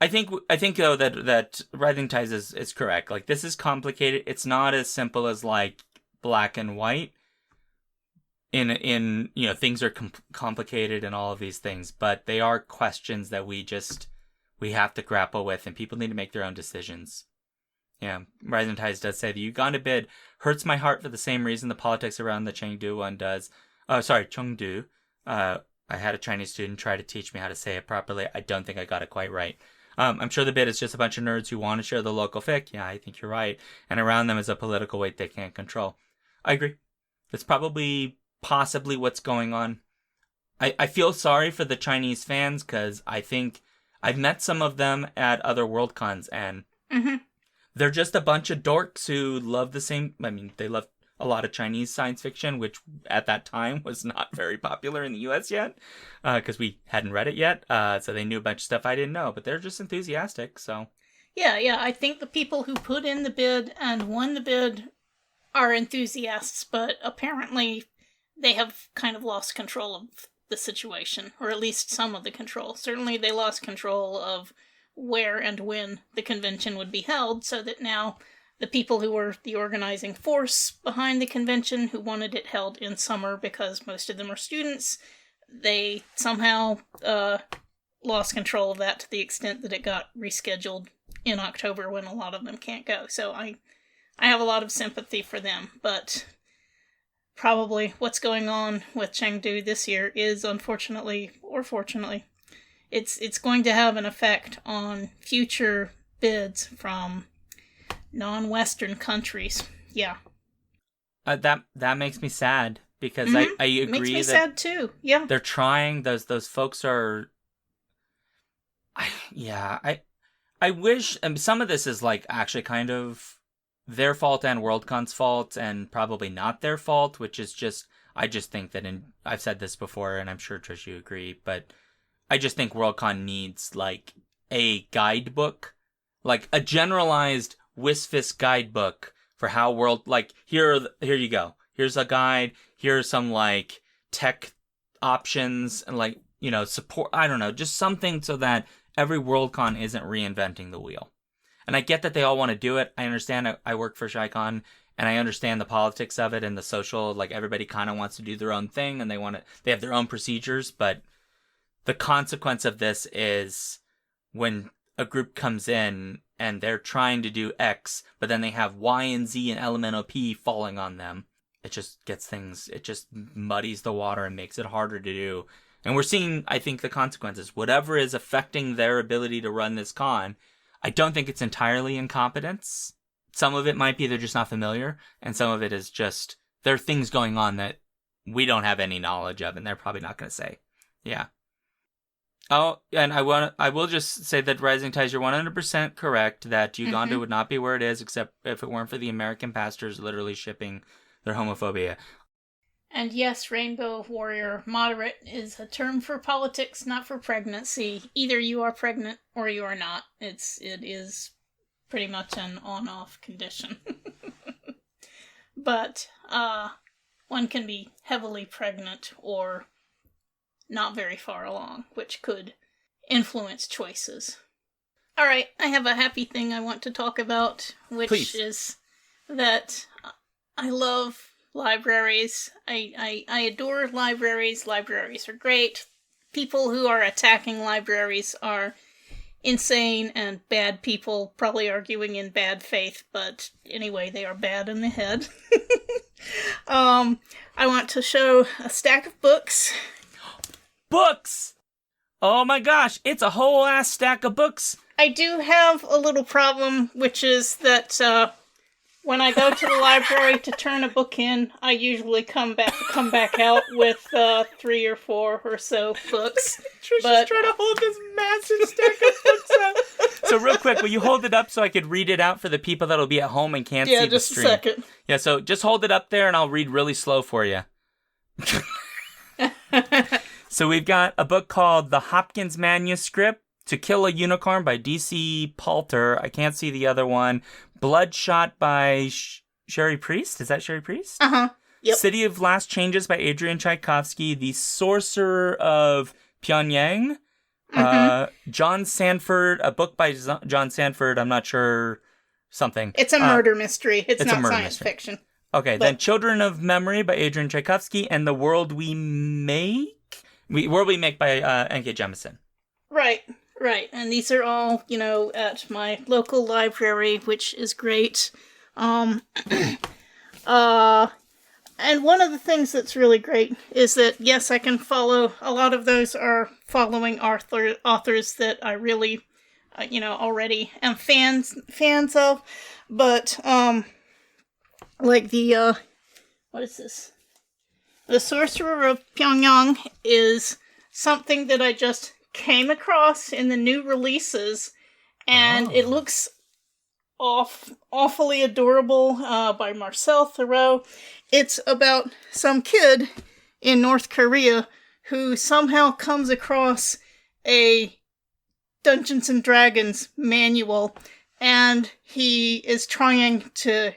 I think though that Rising Tides is correct. Like, this is complicated. It's not as simple as like black and white. In things are complicated and all of these things, but they are questions that we have to grapple with, and people need to make their own decisions. Yeah, Rising Tides does say the Uganda bid hurts my heart for the same reason the politics around the Chengdu one does. Oh, sorry, Chengdu. I had a Chinese student try to teach me how to say it properly. I don't think I got it quite right. I'm sure the bid is just a bunch of nerds who want to share the local fic. Yeah, I think you're right. And around them is a political weight they can't control. I agree. It's possibly what's going on. I feel sorry for the Chinese fans because I think I've met some of them at other Worldcons, and they're just a bunch of dorks who love the same... I mean, they love a lot of Chinese science fiction, which at that time was not very popular in the US yet, because we hadn't read it yet, so they knew a bunch of stuff I didn't know, but they're just enthusiastic, so... Yeah, I think the people who put in the bid and won the bid are enthusiasts, but apparently they have kind of lost control of the situation, or at least some of the control. Certainly they lost control of where and when the convention would be held, so that now the people who were the organizing force behind the convention, who wanted it held in summer because most of them are students, they somehow lost control of that to the extent that it got rescheduled in October when a lot of them can't go. So I have a lot of sympathy for them, but probably what's going on with Chengdu this year is, unfortunately, or fortunately, it's going to have an effect on future bids from non-Western countries. Yeah. That makes me sad, because I agree. Makes me sad too. Yeah. They're trying. Those folks are... I wish... some of this is like actually kind of their fault and Worldcon's fault, and probably not their fault, which is just... I just think that I've said this before, and I'm sure, Trish, you agree, but I just think Worldcon needs, like, a guidebook. Like, a generalized WSFIS guidebook for how like, here you go. Here's a guide. Here's some, like, tech options and, like, support. I don't know. Just something so that every Worldcon isn't reinventing the wheel. And I get that they all want to do it. I understand. I work for ShyCon, and I understand the politics of it and the social, like, everybody kind of wants to do their own thing, and they have their own procedures, but the consequence of this is when a group comes in and they're trying to do X, but then they have Y and Z and elemental P falling on them, it just it just muddies the water and makes it harder to do. And we're seeing, I think, the consequences. Whatever is affecting their ability to run this con, I don't think it's entirely incompetence. Some of it might be they're just not familiar, and some of it is just there are things going on that we don't have any knowledge of, and they're probably not going to say. Yeah. Oh, and I will just say that Rising Tides, you're 100% correct that Uganda would not be where it is, except if it weren't for the American pastors literally shipping their homophobia. And yes, Rainbow Warrior, moderate is a term for politics, not for pregnancy. Either you are pregnant or you are not. It is pretty much an on-off condition. But one can be heavily pregnant or not very far along, which could influence choices. Alright, I have a happy thing I want to talk about, which Please. is that I love libraries. I adore libraries. Libraries are great. People who are attacking libraries are insane and bad people, probably arguing in bad faith, but anyway, they are bad in the head. I want to show a stack of books. Books! Oh my gosh, it's a whole ass stack of books. I do have a little problem, which is that when I go to the library to turn a book in, I usually come back out with 3 or 4 or so books. Trisha's trying to hold this massive stack of books up. So real quick, will you hold it up so I could read it out for the people that'll be at home and can't see the stream? Yeah, just a second. Yeah, so just hold it up there and I'll read really slow for you. So we've got a book called The Hopkins Manuscript, To Kill a Unicorn by D.C. Palter. I can't see the other one. Bloodshot by Sherry Priest. Is that Sherry Priest? Uh-huh. Yep. City of Last Changes by Adrian Tchaikovsky. The Sorcerer of Pyongyang. John Sanford. A book by John Sanford. I'm not sure. Something. It's a murder mystery. It's not science fiction. Okay, then Children of Memory by Adrian Tchaikovsky. And The World We Make. World We Make by N.K. Jemisin. Right. And these are all, at my local library, which is great. And one of the things that's really great is that, yes, I can follow, a lot of those are following authors that I really, already am fans of. But, like the, what is this? The Sorcerer of Pyongyang is something that I just came across in the new releases, and it looks awfully adorable, by Marcel Thoreau. It's about some kid in North Korea who somehow comes across a Dungeons and Dragons manual, and he is trying to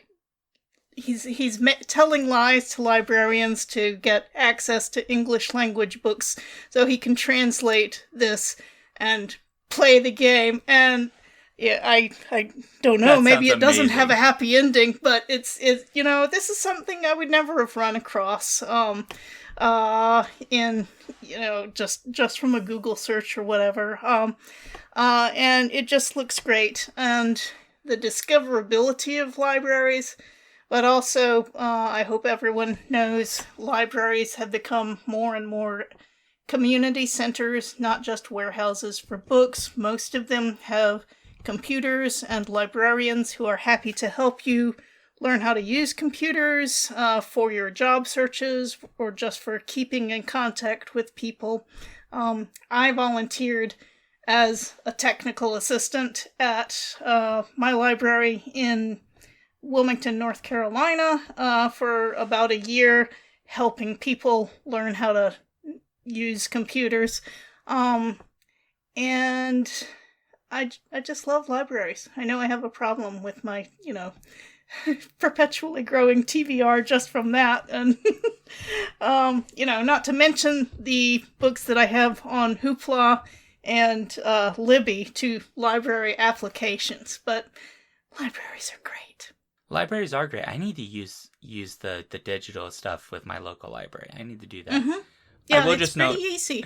He's telling lies to librarians to get access to English language books so he can translate this and play the game. And yeah, I don't know, maybe it doesn't have a happy ending, but it's this is something I would never have run across in just from a Google search or whatever. And it just looks great, and the discoverability of libraries. But also, I hope everyone knows libraries have become more and more community centers, not just warehouses for books. Most of them have computers and librarians who are happy to help you learn how to use computers for your job searches or just for keeping in contact with people. I volunteered as a technical assistant at my library in Wilmington, North Carolina, for about a year, helping people learn how to use computers. And I just love libraries. I know I have a problem with my, perpetually growing TBR just from that. And, not to mention the books that I have on Hoopla and Libby, to library applications. But libraries are great. Libraries are great. I need to use the digital stuff with my local library. I need to do that. Mm-hmm. Yeah, I will it's just pretty note, easy.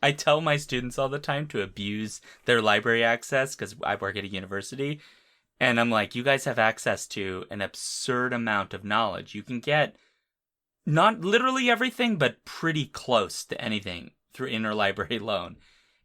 I tell my students all the time to abuse their library access because I work at a university. And I'm like, you guys have access to an absurd amount of knowledge. You can get not literally everything, but pretty close to anything through interlibrary loan.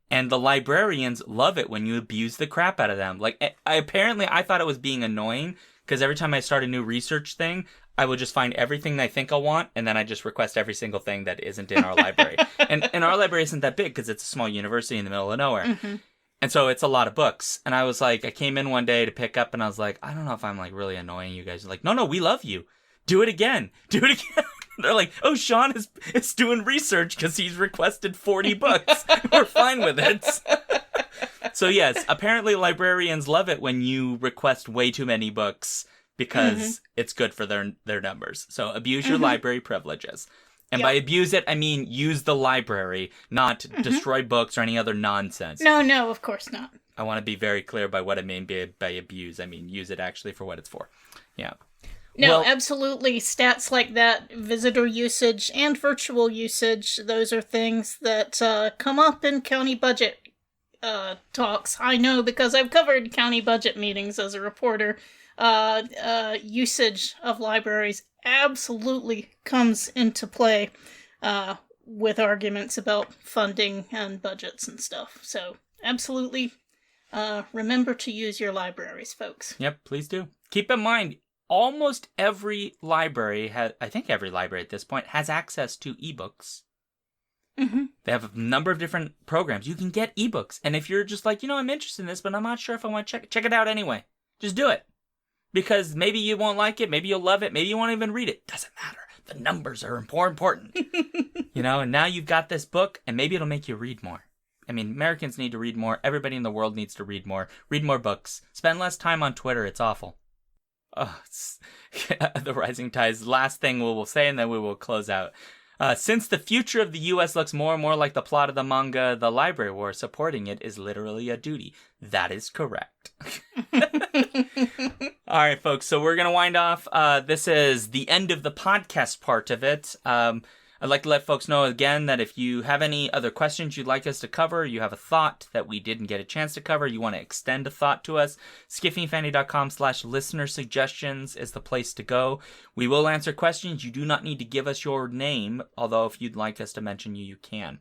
And the librarians love it when you abuse the crap out of them. Like, I thought it was being annoying because every time I start a new research thing, I will just find everything that I think I want, and then I just request every single thing that isn't in our library. And our library isn't that big because it's a small university in the middle of nowhere. Mm-hmm. And so it's a lot of books. And I was like, I came in one day to pick up, and I was like, I don't know if I'm like really annoying you guys. They're like, no, we love you. Do it again. They're like, oh, Sean is doing research because he's requested 40 books. We're fine with it. So yes, apparently librarians love it when you request way too many books because it's good for their numbers. So abuse your library privileges. And by abuse it, I mean use the library, not destroy books or any other nonsense. No, of course not. I want to be very clear by what I mean by abuse. I mean use it actually for what it's for. Yeah. No, Well, absolutely. Stats like that, visitor usage and virtual usage, those are things that come up in county budget talks. I know because I've covered county budget meetings as a reporter. Usage of libraries absolutely comes into play with arguments about funding and budgets and stuff. So, absolutely, remember to use your libraries, folks. Yep, please do. Keep in mind, almost every library I think every library at this point has access to ebooks. Mm-hmm. They have a number of different programs. You can get ebooks. And if you're just like, I'm interested in this, but I'm not sure if I want to check it out anyway. Just do it. Because maybe you won't like it, maybe you'll love it, maybe you won't even read it. Doesn't matter. The numbers are more important. And now you've got this book, and maybe it'll make you read more. I mean, Americans need to read more. Everybody in the world needs to read more. Read more books. Spend less time on Twitter. It's awful. Oh, the rising tides. Last thing we'll say, and then we will close out. Since the future of the U.S. looks more and more like the plot of the manga The Library War, supporting it is literally a duty. That is correct. All right, folks, so we're going to wind off. This is the end of the podcast part of it. I'd like to let folks know again that if you have any other questions you'd like us to cover, you have a thought that we didn't get a chance to cover, you want to extend a thought to us, skiffyandfanny.com/listener suggestions is the place to go. We will answer questions. You do not need to give us your name, although if you'd like us to mention you, you can.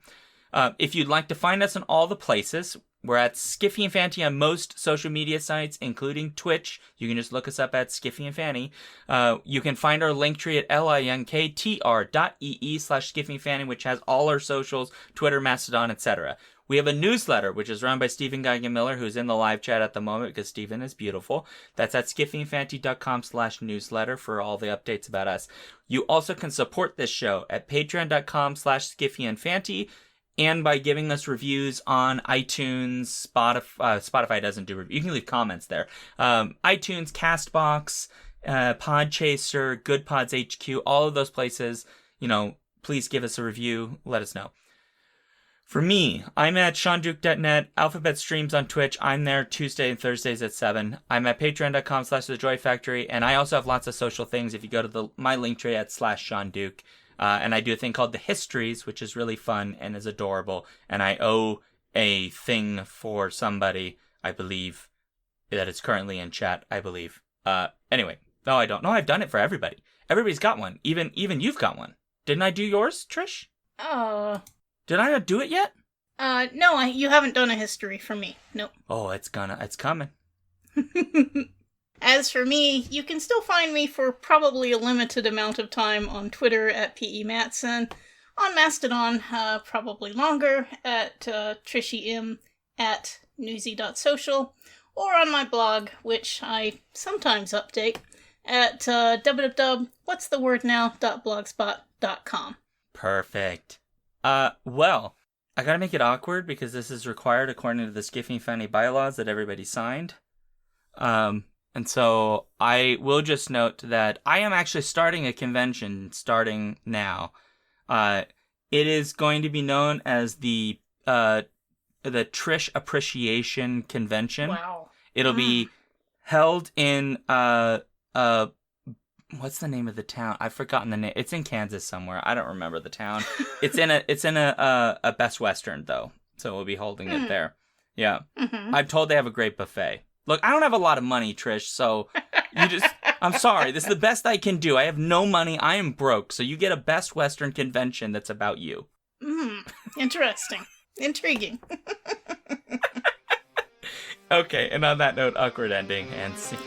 If you'd like to find us in all the places, we're at Skiffy and Fanty on most social media sites, including Twitch. You can just look us up at Skiffy and Fanny. You can find our link tree at linktr.ee/SkiffyandFanny, which has all our socials, Twitter, Mastodon, etc. We have a newsletter, which is run by Stephen Geigen Miller, who's in the live chat at the moment because Stephen is beautiful. That's at skiffyandfanty.com/newsletter for all the updates about us. You also can support this show at patreon.com/skiffyandfanty. And by giving us reviews on iTunes, Spotify doesn't do reviews. You can leave comments there. iTunes, CastBox, Podchaser, Good Pods HQ, all of those places, please give us a review. Let us know. For me, I'm at SeanDuke.net, Alphabet Streams on Twitch. I'm there Tuesday and Thursdays at 7. I'm at patreon.com/thejoyfactory. And I also have lots of social things if you go to my link tree at /SeanDuke. And I do a thing called The Histories, which is really fun and is adorable. And I owe a thing for somebody, I believe, that is currently in chat, I believe. Anyway. No, I don't. No, I've done it for everybody. Everybody's got one. Even you've got one. Didn't I do yours, Trish? Did I not do it yet? No, you haven't done a history for me. Nope. Oh, it's coming. As for me, you can still find me for probably a limited amount of time on Twitter at PEMatson, on Mastodon, probably longer, at TrishyM at newsy.social, or on my blog, which I sometimes update, at www.whatsthewordnow.blogspot.com. Perfect. Well, I gotta make it awkward because this is required according to the Skiffy and Fanny bylaws that everybody signed. And so I will just note that I am actually starting a convention starting now. It is going to be known as the Trish Appreciation Convention. Wow. It'll be held in what's the name of the town? I've forgotten the name. It's in Kansas somewhere. I don't remember the town. It's in a Best Western though, so we'll be holding it there. Yeah. Mm-hmm. I'm told they have a great buffet. Look, I don't have a lot of money, Trish, so I'm sorry. This is the best I can do. I have no money. I am broke, so you get a Best Western convention that's about you. Interesting. Intriguing. Okay, and on that note, awkward ending, and see.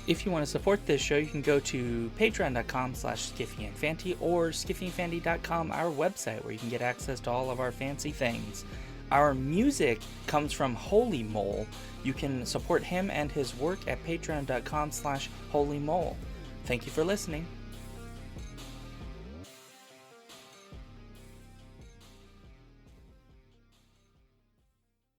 If you want to support this show, you can go to patreon.com/skiffyandfanty or skiffyandfanty.com, our website, where you can get access to all of our fancy things. Our music comes from Holy Mole. You can support him and his work at patreon.com/holymole. Thank you for listening.